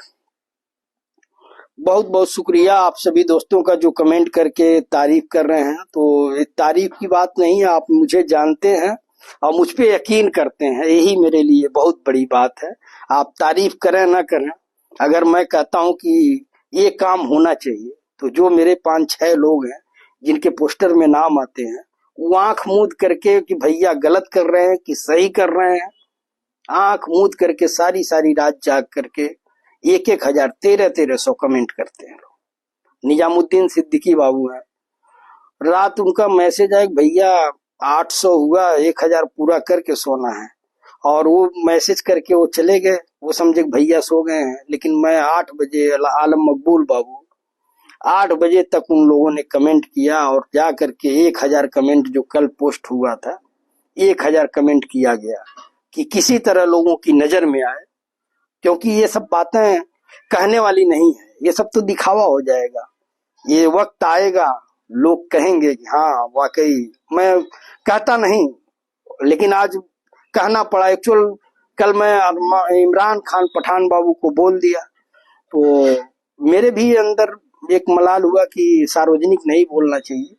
बहुत बहुत शुक्रिया आप सभी दोस्तों का जो कमेंट करके तारीफ कर रहे हैं। तो ये तारीफ की बात नहीं है, आप मुझे जानते हैं और मुझ पे यकीन करते हैं, यही मेरे लिए बहुत बड़ी बात है। आप तारीफ करें ना करें, अगर मैं कहता हूं कि ये काम होना चाहिए, तो जो मेरे 5-6 लोग हैं जिनके पोस्टर में नाम आते हैं, वो आंख मूंद करके कि भैया गलत कर रहे हैं कि सही कर रहे हैं, आंख मूंद करके सारी सारी रात जाग करके 1-1 हजार 1300 कमेंट करते हैं लोग। निजामुद्दीन सिद्दीकी बाबू हैं, रात उनका मैसेज आया भैया 800 हुआ, 1000 पूरा करके सोना है, और वो मैसेज करके वो चले गए। वो समझे भैया सो गए हैं, लेकिन मैं 8 बजे, आलम मकबूल बाबू 8 बजे तक उन लोगों ने कमेंट किया, और जा करके 1000 कमेंट जो कल पोस्ट हुआ था, 1000 कमेंट किया गया कि किसी तरह लोगों की नजर में आए। क्योंकि ये सब बातें कहने वाली नहीं है, ये सब तो दिखावा हो जाएगा। ये वक्त आएगा लोग कहेंगे कि हाँ वाकई, मैं कहता नहीं लेकिन आज कहना पड़ा। एक्चुअल कल मैं इमरान खान पठान बाबू को बोल दिया, तो मेरे भी अंदर एक मलाल हुआ कि सार्वजनिक नहीं बोलना चाहिए,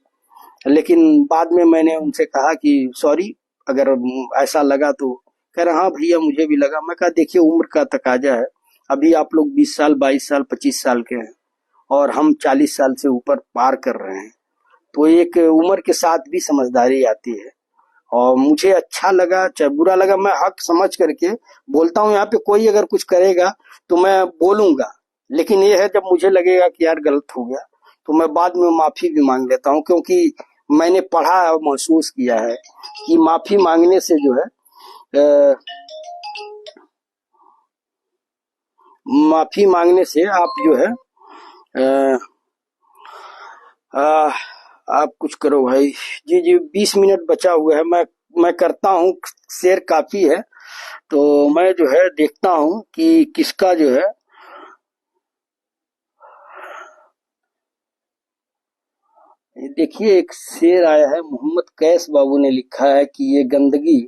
लेकिन बाद में मैंने उनसे कहा कि सॉरी अगर ऐसा लगा तो। कह रहे हाँ भैया मुझे भी लगा। मैं कहा देखिए उम्र का तकाजा है, अभी आप लोग 20 साल 22 साल 25 साल के हैं और हम 40 साल से ऊपर पार कर रहे हैं, तो एक उम्र के साथ भी समझदारी आती है। और मुझे अच्छा लगा चाहे बुरा लगा, मैं हक समझ करके बोलता हूँ। यहाँ पे कोई अगर कुछ करेगा तो मैं बोलूंगा, लेकिन ये है जब मुझे लगेगा कि यार गलत हो गया तो मैं बाद में माफी भी मांग लेता हूँ। क्योंकि मैंने पढ़ा और महसूस किया है कि माफी मांगने से जो है माफी मांगने से आप जो है आप कुछ करो भाई। जी जी 20 मिनट बचा हुआ है, मैं करता हूँ, शेर काफी है तो मैं जो है देखता हूँ कि किसका जो है। देखिए एक शेर आया है, मोहम्मद कैस बाबू ने लिखा है कि ये गंदगी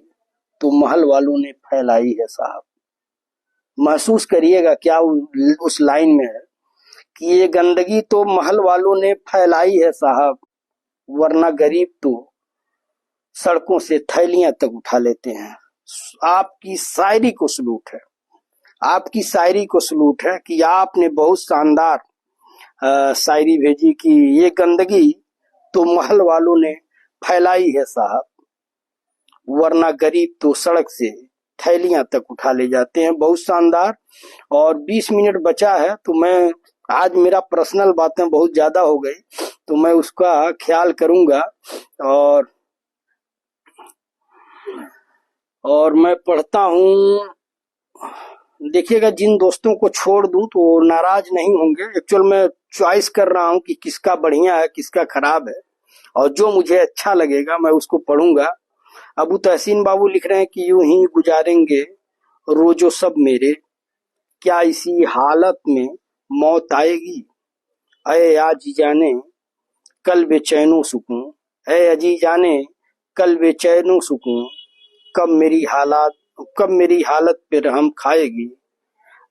तो महल वालों ने फैलाई है साहब। महसूस करिएगा क्या उस लाइन में है कि ये गंदगी तो महल वालों ने फैलाई है साहब, वरना गरीब तो सड़कों से थैलियां तक उठा लेते हैं। आपकी शायरी को सलूट है, आपकी शायरी को सलूट है कि आपने बहुत शानदार शायरी भेजी कि ये गंदगी तो महल वालों ने फैलाई है साहब, वरना गरीब तो सड़क से थैलियां तक उठा ले जाते हैं। बहुत शानदार। और 20 मिनट बचा है तो मैं आज मेरा पर्सनल बातें बहुत ज्यादा हो गई तो मैं उसका ख्याल करूंगा। और मैं पढ़ता हूँ, देखिएगा जिन दोस्तों को छोड़ दूं तो नाराज नहीं होंगे। एक्चुअल मैं चॉइस कर रहा हूँ कि किसका बढ़िया है किसका खराब है, और जो मुझे अच्छा लगेगा मैं उसको पढ़ूंगा। अबू तहसीन बाबू लिख रहे हैं कि यूं ही गुजारेंगे रोजो सब मेरे, क्या इसी हालत में मौत आएगी? ऐ आज जाने कल बेचैनो सुकून, ऐ अजी जाने कल बेचैनो सुकून, कब मेरी हालत पे रहम खाएगी।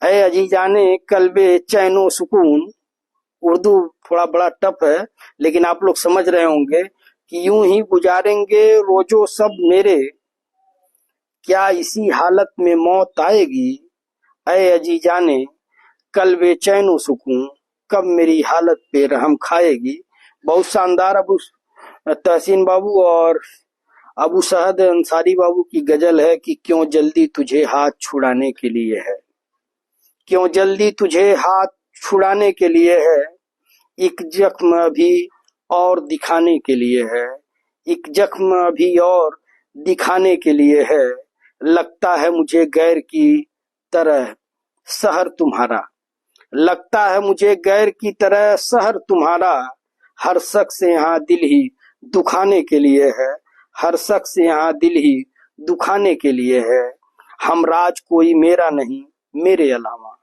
ऐ अजी जाने कल बेचैनो सुकून। उर्दू थोड़ा बड़ा टफ है, लेकिन आप लोग समझ रहे होंगे कि यूं ही गुजारेंगे रोजो सब मेरे, क्या इसी हालत में मौत आएगी। ऐ अजी जाने कल बेचैनो सुकून, कब मेरी हालत पे रहम खाएगी। बहुत शानदार अबू तहसीन बाबू और अबू सहद अंसारी बाबू की गजल है कि क्यों जल्दी तुझे हाथ छुड़ाने के लिए है, क्यों जल्दी तुझे हाथ छुड़ाने के लिए है, एक जख्म अभी और दिखाने के लिए है, एक जख्म अभी और दिखाने के लिए है। लगता है मुझे गैर की तरह शहर तुम्हारा, लगता है मुझे गैर की तरह शहर तुम्हारा, हर शख्स यहाँ दिल ही दुखाने के लिए है, हर शख्स यहाँ दिल ही दुखाने के लिए है। हमराज कोई मेरा नहीं मेरे अलावा,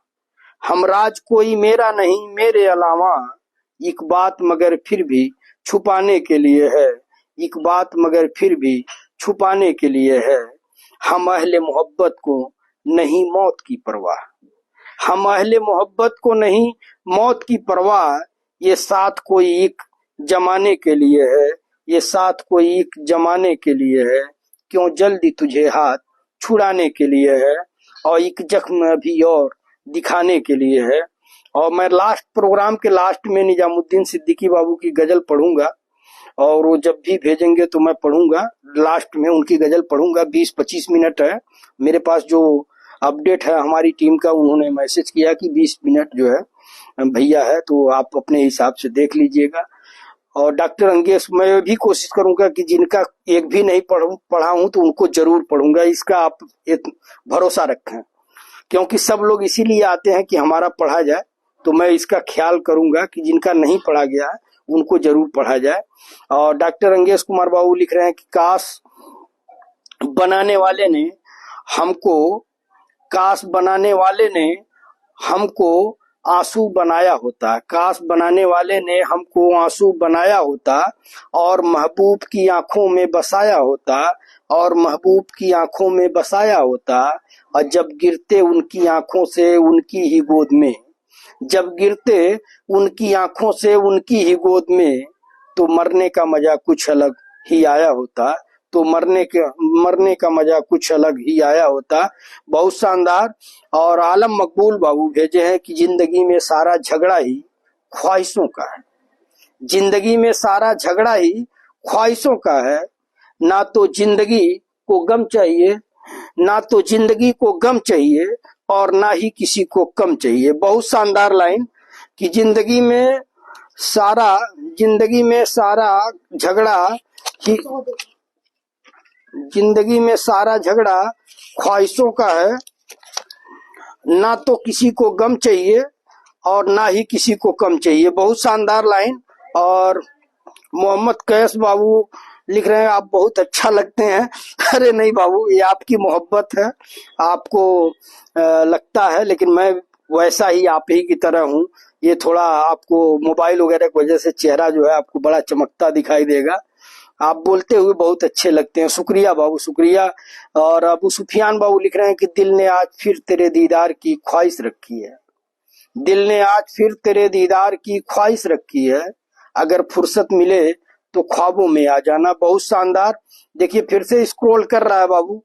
हमराज कोई मेरा नहीं मेरे अलावा, एक बात मगर फिर भी छुपाने के लिए है, एक बात मगर फिर भी छुपाने के लिए है। हम अहले मोहब्बत को नहीं मौत की परवाह, हम अहले मोहब्बत को नहीं मौत की परवाह, ये साथ कोई एक जमाने के लिए है, ये साथ कोई एक जमाने के लिए है, क्यों जल्दी तुझे हाथ छुड़ाने के लिए है, और एक जख्म अभी और दिखाने के लिए है। और मैं लास्ट प्रोग्राम के लास्ट में निजामुद्दीन सिद्दीकी बाबू की गजल पढ़ूंगा, और वो जब भी भेजेंगे तो मैं पढ़ूंगा, लास्ट में उनकी गजल पढ़ूंगा। 20-25 मिनट है मेरे पास, जो अपडेट है हमारी टीम का, उन्होंने मैसेज किया कि 20 मिनट जो है भैया है, तो आप अपने हिसाब से देख लीजिएगा। और डॉक्टर अंगेश मैं भी कोशिश करूंगा कि जिनका एक भी नहीं पढ़ा हूं तो उनको जरूर पढ़ूंगा, इसका आप एक भरोसा रखें, क्योंकि सब लोग इसीलिए आते हैं कि हमारा पढ़ा जाए, तो मैं इसका ख्याल करूंगा कि जिनका नहीं पढ़ा गया है उनको जरूर पढ़ा जाए। और डॉक्टर अंगेश कुमार बाबू लिख रहे हैं कि काश बनाने वाले ने हमको, काश बनाने वाले ने हमको आंसू बनाया होता, काश बनाने वाले ने हमको आंसू बनाया होता, और महबूब की आंखों में बसाया होता, और महबूब की आंखों में बसाया होता। और जब गिरते उनकी आंखों से उनकी ही गोद में, जब गिरते उनकी आंखों से उनकी ही गोद में, तो मरने का मजा कुछ अलग ही आया होता, तो मरने का मजा कुछ अलग ही आया होता। बहुत शानदार। और आलम मकबूल बाबू भेजे हैं कि जिंदगी में सारा झगड़ा ही ख्वाहिशों का है, जिंदगी में सारा झगड़ा ही ख्वाहिशों का है, ना तो जिंदगी को गम चाहिए, ना तो जिंदगी को गम चाहिए, और ना ही किसी को कम चाहिए। बहुत शानदार लाइन कि जिंदगी में सारा झगड़ा ही, जिंदगी में सारा झगड़ा ख्वाहिशों का है, ना तो किसी को गम चाहिए और ना ही किसी को कम चाहिए। बहुत शानदार लाइन। और मोहम्मद कैस बाबू लिख रहे हैं आप बहुत अच्छा लगते हैं। अरे नहीं बाबू, ये आपकी मोहब्बत है, आपको लगता है, लेकिन मैं वैसा ही आप ही की तरह हूँ। ये थोड़ा आपको मोबाइल वगैरह की वजह से चेहरा जो है आपको बड़ा चमकता दिखाई देगा। आप बोलते हुए बहुत अच्छे लगते हैं। शुक्रिया बाबू, शुक्रिया। और अबू सुफियान बाबू लिख रहे हैं कि दिल ने आज फिर तेरे दीदार की ख्वाहिश रखी है, दिल ने आज फिर तेरे दीदार की ख्वाहिश रखी है, अगर फुर्सत मिले तो ख्वाबों में आ जाना। बहुत शानदार। देखिए फिर से स्क्रॉल कर रहा है बाबू,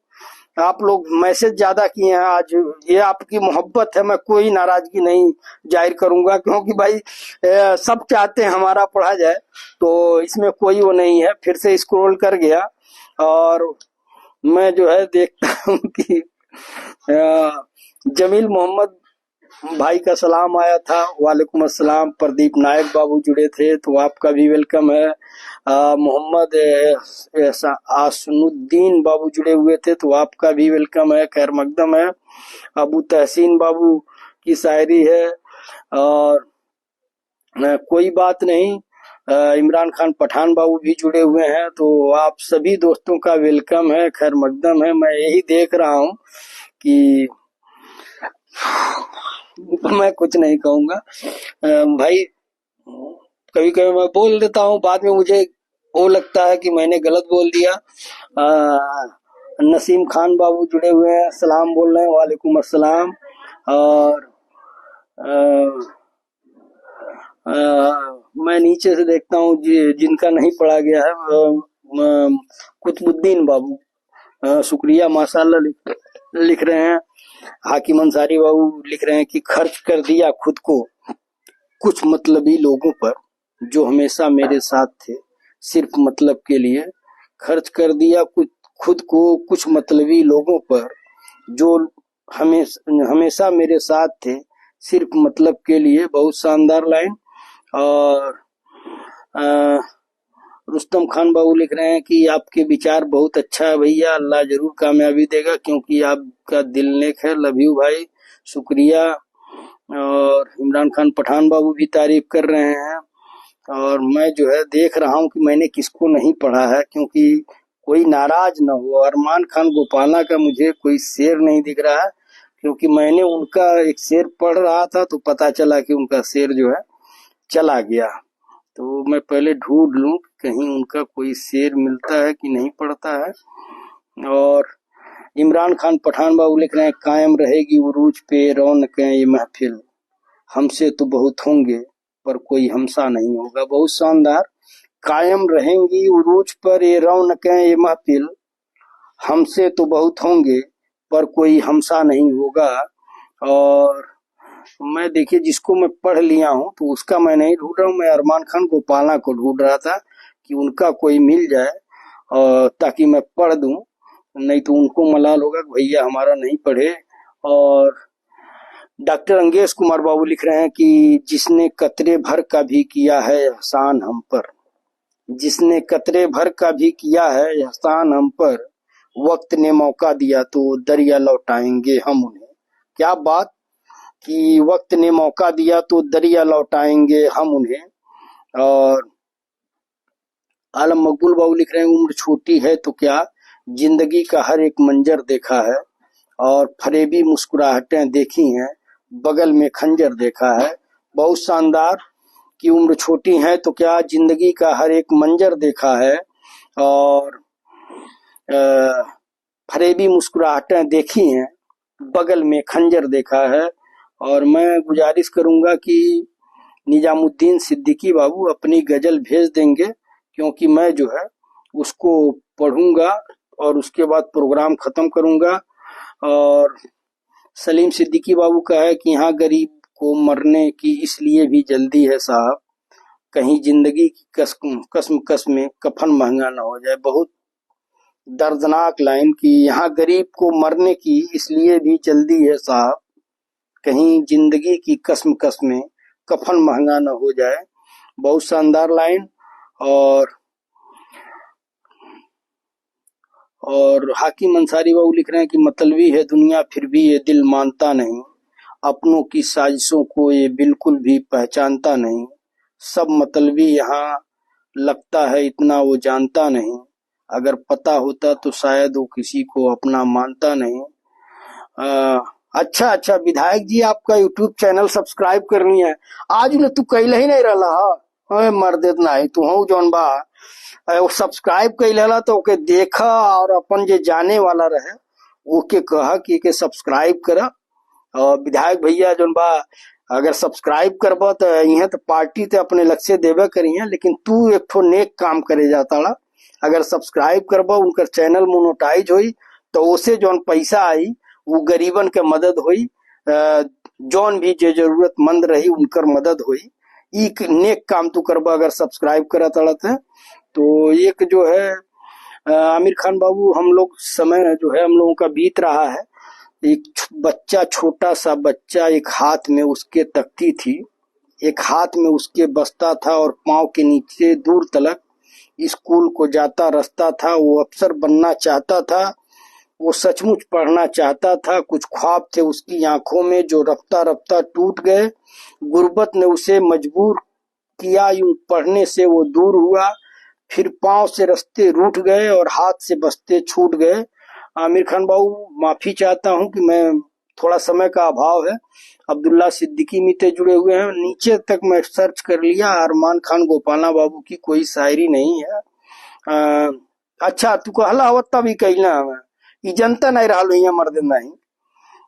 आप लोग मैसेज ज्यादा किए हैं आज, ये आपकी मोहब्बत है, मैं कोई नाराजगी नहीं जाहिर करूंगा, क्योंकि भाई सब चाहते हैं हमारा पढ़ा जाए, तो इसमें कोई वो नहीं है। फिर से स्क्रॉल कर गया और मैं जो है देखता हूँ कि जमील मोहम्मद भाई का सलाम आया था, वालेकुम अस्सलाम। प्रदीप नायक बाबू जुड़े थे, तो आपका भी वेलकम है। मोहम्मद आसनुद्दीन बाबू जुड़े हुए थे, तो आपका भी वेलकम है, खैर मकदम है। अबू तहसीन बाबू की शायरी है, और कोई बात नहीं। इमरान खान पठान बाबू भी जुड़े हुए हैं, तो आप सभी दोस्तों का वेलकम है, खैर मकदम है। मैं यही देख रहा हूँ कि मैं कुछ नहीं कहूंगा। भाई कभी कभी मैं बोल देता हूँ, बाद में मुझे वो लगता है कि मैंने गलत बोल दिया। नसीम खान बाबू जुड़े हुए हैं, सलाम बोल रहे हैं, वालेकुम अस्सलाम। और मैं नीचे से देखता हूँ जिनका नहीं पढ़ा गया है, कुतुबुद्दीन बाबू, शुक्रिया माशाल्लाह लिख रहे हैं। हाकिम अंसारी बाबू लिख रहे हैं कि खर्च कर दिया खुद को कुछ मतलबी लोगों पर जो हमेशा मेरे साथ थे सिर्फ मतलब के लिए। खर्च कर दिया खुद को कुछ मतलबी लोगों पर जो हमेशा मेरे साथ थे सिर्फ मतलब के लिए। बहुत शानदार लाइन। और रुस्तम खान बाबू लिख रहे हैं कि आपके विचार बहुत अच्छा है भैया, अल्लाह जरूर कामयाबी देगा क्योंकि आपका दिल नेक है, लव यू भाई, शुक्रिया। और इमरान खान पठान बाबू भी तारीफ कर रहे हैं। और मैं जो है देख रहा हूँ कि मैंने किसको नहीं पढ़ा है, क्योंकि कोई नाराज ना हो। अरमान खान गोपाला का मुझे कोई शेर नहीं दिख रहा है, क्योंकि मैंने उनका एक शेर पढ़ रहा था तो पता चला कि उनका शेर जो है चला गया। तो मैं पहले ढूंढ लूं कहीं उनका कोई शेर मिलता है कि नहीं पड़ता है। और इमरान खान पठान बाबू लिख रहे हैं कायम रहेगी उरूज पे रौनकें ये महफिल, हमसे तो बहुत होंगे पर कोई हमसा नहीं होगा। बहुत शानदार। कायम रहेंगी उरूज पर ये रौनकें ये महफिल, हमसे तो बहुत होंगे पर कोई हमसा नहीं होगा। और मैं देखिए जिसको मैं पढ़ लिया हूँ तो उसका मैं नहीं ढूंढ रहा हूँ, मैं अरमान खान गोपाला को ढूंढ रहा था कि उनका कोई मिल जाए और ताकि मैं पढ़ दूं, नहीं तो उनको मलाल होगा कि भैया हमारा नहीं पढ़े। और डॉक्टर अंगेश कुमार बाबू लिख रहे हैं कि जिसने कतरे भर का भी किया है एहसान हम पर, जिसने कतरे भर का भी किया है एहसान हम पर, वक्त ने मौका दिया तो दरिया लौटाएंगे हम उन्हें। क्या बात कि वक्त ने मौका दिया तो दरिया लौटाएंगे हम उन्हें। और आलम मकबूल बाबू लिख रहे हैं उम्र छोटी है तो क्या, जिंदगी का हर एक मंजर देखा है और फरेबी मुस्कुराहटें देखी हैं, बगल में खंजर देखा है। बहुत शानदार कि उम्र छोटी है तो क्या, जिंदगी का हर एक मंजर देखा है और फरेबी मुस्कुराहटें देखी हैं, बगल में खंजर देखा है। और मैं गुजारिश करूंगा कि निजामुद्दीन सिद्दीकी बाबू अपनी गजल भेज देंगे, क्योंकि मैं जो है उसको पढ़ूंगा और उसके बाद प्रोग्राम खत्म करूंगा। और सलीम सिद्दीकी बाबू का है कि यहाँ गरीब को मरने की इसलिए भी जल्दी है साहब, कहीं जिंदगी की कसम कसम में कफन महंगा ना हो जाए। बहुत दर्दनाक लाइन कि यहाँ गरीब को मरने की इसलिए भी जल्दी है साहब, कहीं जिंदगी की कसम कसम में कफन महंगा न हो जाए। बहुत शानदार लाइन। और हाकिम अंसारी बाबू लिख रहे हैं कि मतलबी है दुनिया फिर भी ये दिल मानता नहीं, अपनों की साजिशों को ये बिल्कुल भी पहचानता नहीं, सब मतलबी यहाँ लगता है इतना वो जानता नहीं, अगर पता होता तो शायद वो किसी को अपना मानता नहीं। अच्छा अच्छा विधायक जी, आपका यूट्यूब चैनल सब्सक्राइब करनी है, आज ने तू कैले ही नहीं रहा मर देत नहीं तू हूँ जौन बा सब्सक्राइब कैला तो ओके देखा और अपन जे जाने वाला रहे ओके कहा कि के सब्सक्राइब करा। और विधायक भैया जौन बा अगर सब्सक्राइब करबा तो यहाँ तो पार्टी ते अपने लक्ष्य देवे करी है, लेकिन तू एक ठो नेक काम करे जाता ला। अगर सब्सक्राइब करबा उनकर चैनल मोनेटाइज हुई तो उसे जौन पैसा आई वो गरीबन के मदद हुई, जौन भी जे जरूरतमंद रही उनकर मदद हुई। एक नेक काम तू करबा अगर सब्सक्राइब करा तड़त है तो। एक जो है आमिर खान बाबू, हम लोग समय जो है हम लोगों का बीत रहा है, एक बच्चा, छोटा सा बच्चा, एक हाथ में उसके तख्ती थी, एक हाथ में उसके बस्ता था और पांव के नीचे दूर तलक स्कूल को जाता रास्ता था। वो अफसर बनना चाहता था, वो सचमुच पढ़ना चाहता था, कुछ ख्वाब थे उसकी आंखों में जो रफ्ता रफ्ता टूट गए। गुर्बत ने उसे मजबूर किया, यूं पढ़ने से वो दूर हुआ, फिर पांव से रास्ते रूठ गए और हाथ से बस्ते छूट गए। आमिर खान बाबू माफी चाहता हूं कि मैं थोड़ा समय का अभाव है। अब्दुल्ला सिद्दीकी मिते जुड़े हुए हैं। नीचे तक मैं सर्च कर लिया, अरमान खान गोपाला बाबू की कोई शायरी नहीं है। अच्छा तू कहला होता भी कहना हमें ई जनता नहीं रहा लोहिया मर्द नहीं।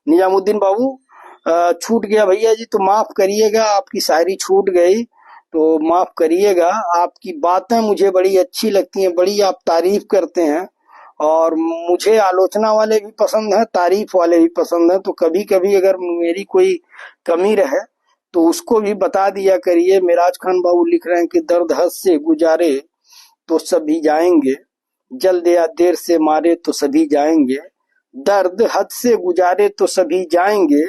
निजामुद्दीन बाबू छूट गया भैया जी, तो माफ करिएगा, आपकी शायरी छूट गई तो माफ करिएगा। आपकी बातें मुझे बड़ी अच्छी लगती हैं, बड़ी आप तारीफ करते हैं, और मुझे आलोचना वाले भी पसंद है, तारीफ वाले भी पसंद है। तो कभी कभी अगर मेरी कोई कमी रहे तो उसको भी बता दिया करिए। मिराज खान बाबू लिख रहे हैं कि दर्द हद से गुजारे तो सभी जाएंगे, जल्द या देर से मारे तो सभी जाएंगे। दर्द हद से गुजारे तो सभी जाएंगे,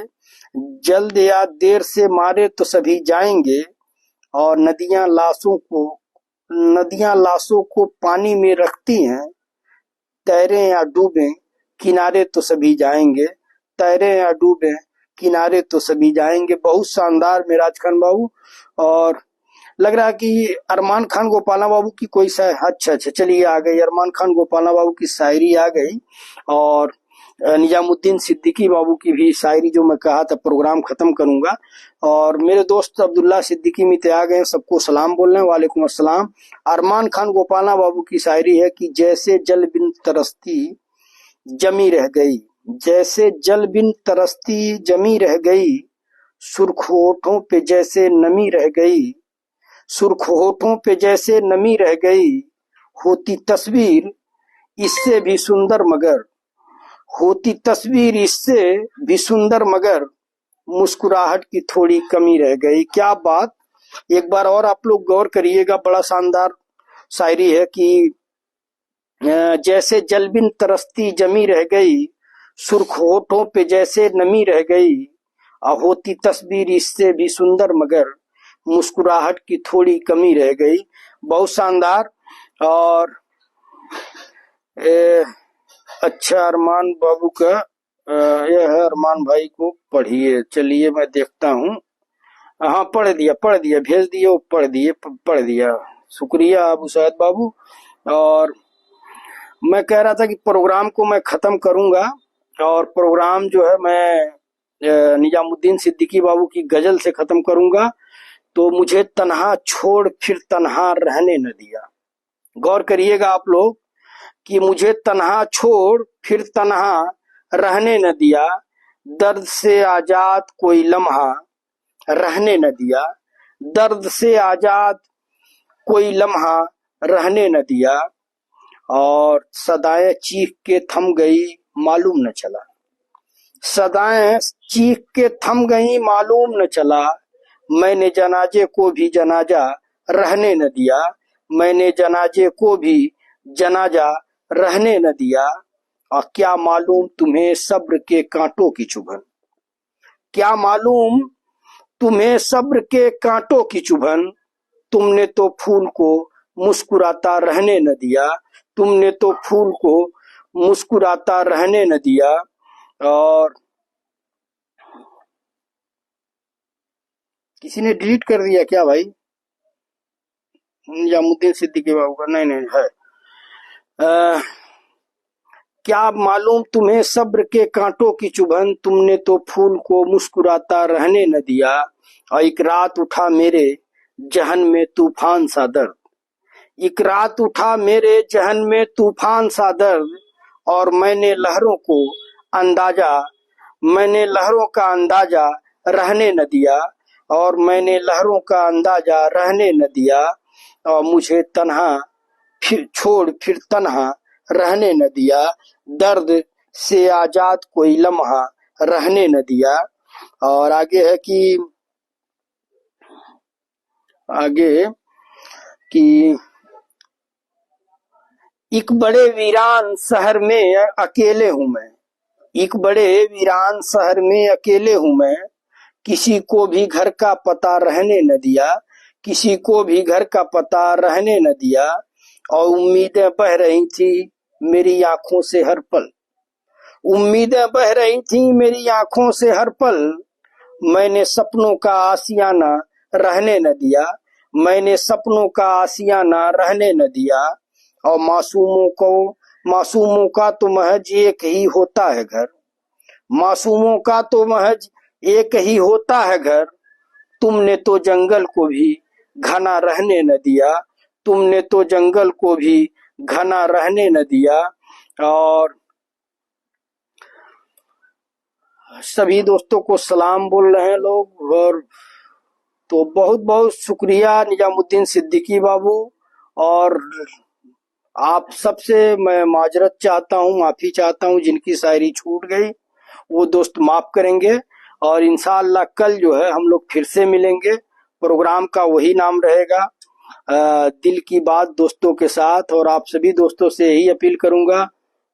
जल्द या देर से मारे तो सभी जाएंगे। और नदियां लाशों को पानी में रखती हैं, तैरे या डूबे किनारे तो सभी जाएंगे। तैरे या डूबे किनारे तो सभी जाएंगे। बहुत शानदार मिराज खान बाबू। और लग रहा है कि अरमान खान गोपाला बाबू की कोई अच्छा चलिए आ गई, अरमान खान गोपाला बाबू की शायरी आ गई। और निजामुद्दीन सिद्दीकी बाबू की भी शायरी जो मैं कहा था प्रोग्राम खत्म करूंगा। और मेरे दोस्त अब्दुल्ला सिद्दीकी मिते आ गए, सबको सलाम बोल रहे हैं, वालेकुम अस्सलाम। अरमान खान गोपाला बाबू की शायरी है कि जैसे जल बिन तरसती जमी रह गई, जैसे जल बिन तरसती जमी रह गई, सुर्ख होठों पे जैसे नमी रह गई, सुर्ख होठों पे जैसे नमी रह गई, होती तस्वीर इससे भी सुंदर मगर, होती तस्वीर इससे भी सुंदर मगर, मुस्कुराहट की थोड़ी कमी रह गई। क्या बात, एक बार और आप लोग गौर करिएगा, बड़ा शानदार शायरी है कि जैसे जल बिन तरसती जमी रह गई, सुर्ख होठों पे जैसे नमी रह गई, होती तस्वीर इससे भी सुंदर मगर, मुस्कुराहट की थोड़ी कमी रह गई। बहुत शानदार। और अच्छा अरमान बाबू का यह है, अरमान भाई को पढ़िए। चलिए मैं देखता हूँ। हाँ पढ़ दिया भेज दिए, वो पढ़ दिया। शुक्रिया अबू सैयद बाबू। और मैं कह रहा था कि प्रोग्राम को मैं खत्म करूंगा, और प्रोग्राम जो है मैं निजामुद्दीन सिद्दीकी बाबू की गजल से खत्म करूंगा। तो मुझे तन्हा छोड़ फिर तन्हा रहने न दिया। गौर करिएगा आप लोग कि मुझे तन्हा छोड़ फिर तन्हा रहने न दिया, दर्द से आजाद कोई लम्हा रहने न दिया, दर्द से आजाद कोई लम्हा रहने न दिया। और सदाएं चीख के थम गई मालूम न चला, सदाएं चीख के थम गई मालूम न चला, मैंने जनाजे को भी जनाजा रहने न दिया, मैंने जनाजे को भी जनाजा रहने न दिया। और क्या मालूम तुम्हें सब्र के कांटों की चुभन, क्या मालूम तुम्हें सब्र के कांटों की चुभन, तुमने तो फूल को मुस्कुराता रहने न दिया, तुमने तो फूल को मुस्कुराता रहने न दिया। और किसी ने डिलीट कर दिया क्या भाई? निजामुद्दीन सिद्दीकी बाबू का नहीं है। क्या मालूम तुम्हें सब्र के कांटों की चुभन, तुमने तो फूल को मुस्कुराता रहने न दिया। और एक रात उठा मेरे जहन में तूफान सा दर्द, एक रात उठा मेरे जहन में तूफान सा दर्द, और मैंने लहरों का अंदाजा रहने न दिया, और मैंने लहरों का अंदाजा रहने न दिया। और मुझे तन्हा छोड़ फिर तन्हा रहने न दिया, दर्द से आजाद कोई लम्हा रहने न दिया। और आगे कि एक बड़े वीरान शहर में अकेले हूं मैं, एक बड़े वीरान शहर में अकेले हूं मैं, किसी को भी घर का पता रहने न दिया, किसी को भी घर का पता रहने न दिया। और उम्मीदें बह रही थी मेरी आंखों से हर पल, उम्मीदें बह रही थी मेरी आंखों से हर पल, मैंने सपनों का आशियाना रहने न दिया, मैंने सपनों का आशियाना रहने न दिया। और मासूमों का तो महज एक ही होता है घर, मासूमों का तो महज एक ही होता है घर, तुमने तो जंगल को भी घना रहने न दिया, तुमने तो जंगल को भी घना रहने न दिया। और सभी दोस्तों को सलाम बोल रहे हैं लोग। और तो बहुत बहुत शुक्रिया निजामुद्दीन सिद्दीकी बाबू। और आप सबसे मैं माजरत चाहता हूँ, माफी चाहता हूँ, जिनकी शायरी छूट गई वो दोस्त माफ करेंगे। और इंशाअल्लाह कल जो है हम लोग फिर से मिलेंगे। प्रोग्राम का वही नाम रहेगा, दिल की बात दोस्तों के साथ। और आप सभी दोस्तों से यही अपील करूंगा।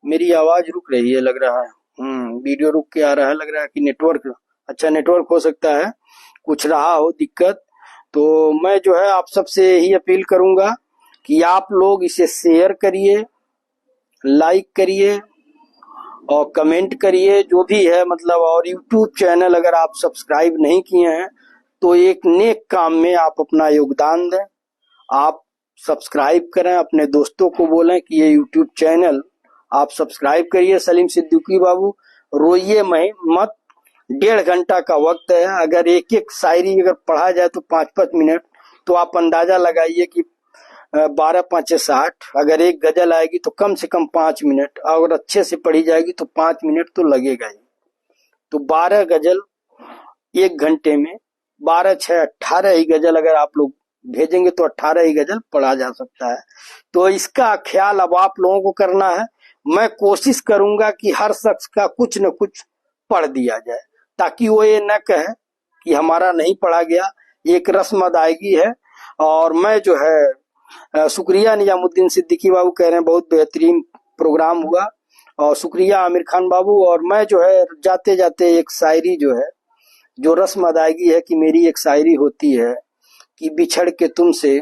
मेरी आवाज रुक रही है लग रहा है, वीडियो रुक के आ रहा है, लग रहा है कि नेटवर्क, अच्छा नेटवर्क हो सकता है कुछ रहा हो दिक्कत। तो मैं जो है आप सबसे यही अपील करूंगा कि आप लोग इसे शेयर करिए, लाइक करिए और कमेंट करिए, जो भी है मतलब। और यूट्यूब चैनल अगर आप सब्सक्राइब नहीं किए हैं तो एक नेक काम में आप अपना योगदान दें, आप सब्सक्राइब करें, अपने दोस्तों को बोलें कि ये यूट्यूब चैनल आप सब्सक्राइब करिए। सलीम सिद्दीकी बाबू, रोइए मत, 1.5 घंटा का वक्त है। अगर एक एक शायरी अगर पढ़ा जाए तो 5-5 मिनट, तो आप अंदाजा लगाइए कि 12 5 60, अगर एक गजल आएगी तो कम से कम 5 मिनट, अगर अच्छे से पढ़ी जाएगी तो 5 मिनट तो लगेगा ही। तो 12 गजल 1 घंटे में, 12 6 18 ही गजल अगर आप लोग भेजेंगे तो 18 ही गजल पढ़ा जा सकता है। तो इसका ख्याल अब आप लोगों को करना है। मैं कोशिश करूंगा कि हर शख्स का कुछ न कुछ पढ़ दिया जाए, ताकि वो ये न कहे कि हमारा नहीं पढ़ा गया। एक रस्म अदायगी है। और मैं जो है शुक्रिया निजामुद्दीन सिद्दीकी बाबू कह रहे हैं बहुत बेहतरीन प्रोग्राम हुआ। और शुक्रिया आमिर खान बाबू। और मैं जो है जाते जाते एक शायरी जो है, जो रस्म अदायगी है कि मेरी एक शायरी होती है कि बिछड़ के तुमसे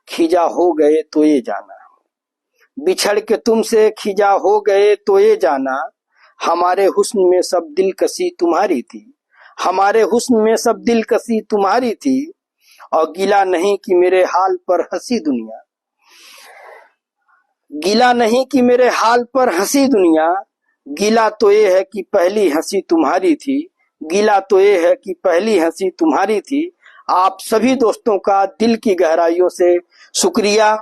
खिजा हो गए तो ये जाना, बिछड़ के तुमसे खिजा हो गए तो ये जाना, हमारे हुस्न में सब दिलकशी तुम्हारी थी, हमारे हुस्न में सब दिलकशी तुम्हारी थी। और गिला नहीं कि मेरे हाल पर हंसी दुनिया, गिला नहीं कि मेरे हाल पर हंसी दुनिया, गिला तो ये है कि पहली हंसी तुम्हारी थी, गिला तो ये है कि पहली हंसी तुम्हारी थी। आप सभी दोस्तों का दिल की गहराइयों से शुक्रिया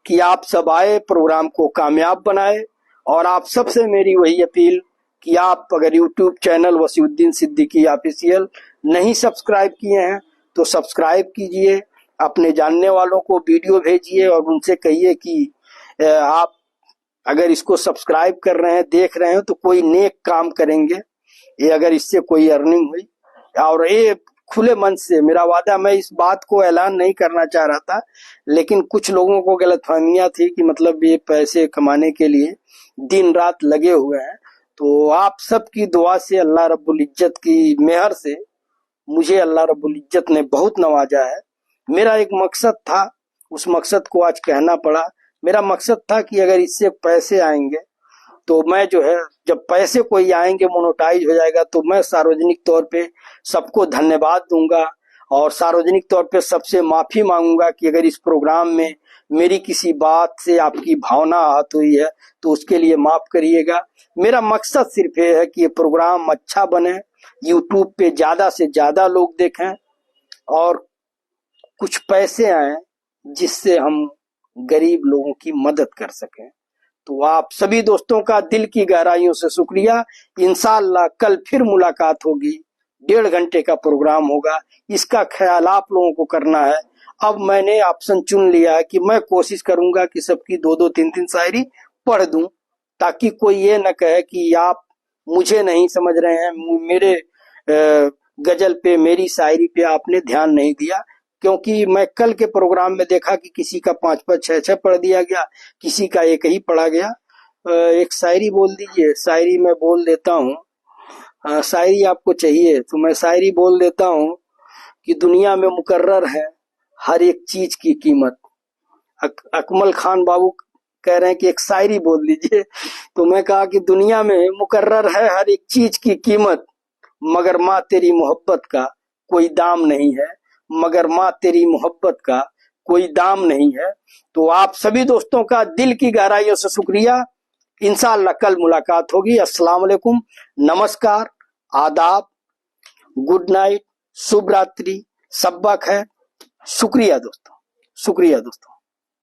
कि आप सब आए, प्रोग्राम को कामयाब बनाए। और आप सबसे मेरी वही अपील कि आप अगर YouTube channel Wasiuddin Siddiqui official नहीं सब्सक्राइब किए हैं तो सब्सक्राइब कीजिए, अपने जानने वालों को वीडियो भेजिए और उनसे कहिए कि आप अगर इसको सब्सक्राइब कर रहे हैं, देख रहे हैं, तो कोई नेक काम करेंगे, ये अगर इससे कोई अर्निंग हुई। और ये खुले मन से मेरा वादा, मैं इस बात को ऐलान नहीं करना चाह रहा था, लेकिन कुछ लोगों को गलतफहमियां थी कि मतलब ये पैसे कमाने के लिए दिन रात लगे हुए हैं। तो आप सबकी दुआ से, अल्लाह रब्बुल इज्जत की मेहर से मुझे अल्लाह रब्बुल इज्जत ने बहुत नवाजा है। मेरा एक मकसद था, उस मकसद को आज कहना पड़ा। मेरा मकसद था कि अगर इससे पैसे आएंगे तो मैं जो है, जब पैसे कोई आएंगे, मोनेटाइज हो जाएगा, तो मैं सार्वजनिक तौर पे सबको धन्यवाद दूंगा और सार्वजनिक तौर पे सबसे माफी मांगूंगा कि अगर इस प्रोग्राम में मेरी किसी बात से आपकी भावना आहत हुई है तो उसके लिए माफ करिएगा। मेरा मकसद सिर्फ ये है कि ये प्रोग्राम अच्छा बने, यूट्यूब पे ज्यादा से ज्यादा लोग देखें और कुछ पैसे आए जिससे हम गरीब लोगों की मदद कर सकें। तो आप सभी दोस्तों का दिल की गहराइयों से शुक्रिया। इंशाअल्लाह कल फिर मुलाकात होगी, 1.5 घंटे का प्रोग्राम होगा, इसका ख्याल आप लोगों को करना है। अब मैंने ऑप्शन चुन लिया है कि मैं कोशिश करूंगा कि सबकी 2-2 3-3 शायरी पढ़ दूं, ताकि कोई ये न कहे कि आप मुझे नहीं समझ रहे हैं, मेरे गजल पे, मेरी शायरी पे आपने ध्यान नहीं दिया। क्योंकि मैं कल के प्रोग्राम में देखा कि किसी का 5-5 6-6 पढ़ दिया गया, किसी का एक ही पढ़ा गया। एक शायरी बोल दीजिए। शायरी मैं बोल देता हूँ। शायरी आपको चाहिए तो मैं शायरी बोल देता हूँ कि दुनिया में मुकर्रर है हर एक चीज की कीमत। अकमल खान बाबू कह रहे हैं कि एक शायरी बोल दीजिए, तो मैं कहा कि दुनिया में मुकर्रर है हर एक चीज की कीमत, मगर माँ तेरी मोहब्बत का कोई दाम नहीं है, मगर माँ तेरी मोहब्बत का कोई दाम नहीं है। तो आप सभी दोस्तों का दिल की गहराइयों से शुक्रिया। इंशाअल्लाह कल मुलाकात होगी। अस्सलाम वालेकुम, नमस्कार, आदाब, गुड नाइट, शुभ रात्रि, सब्बा खैर। शुक्रिया दोस्तों, शुक्रिया दोस्तों।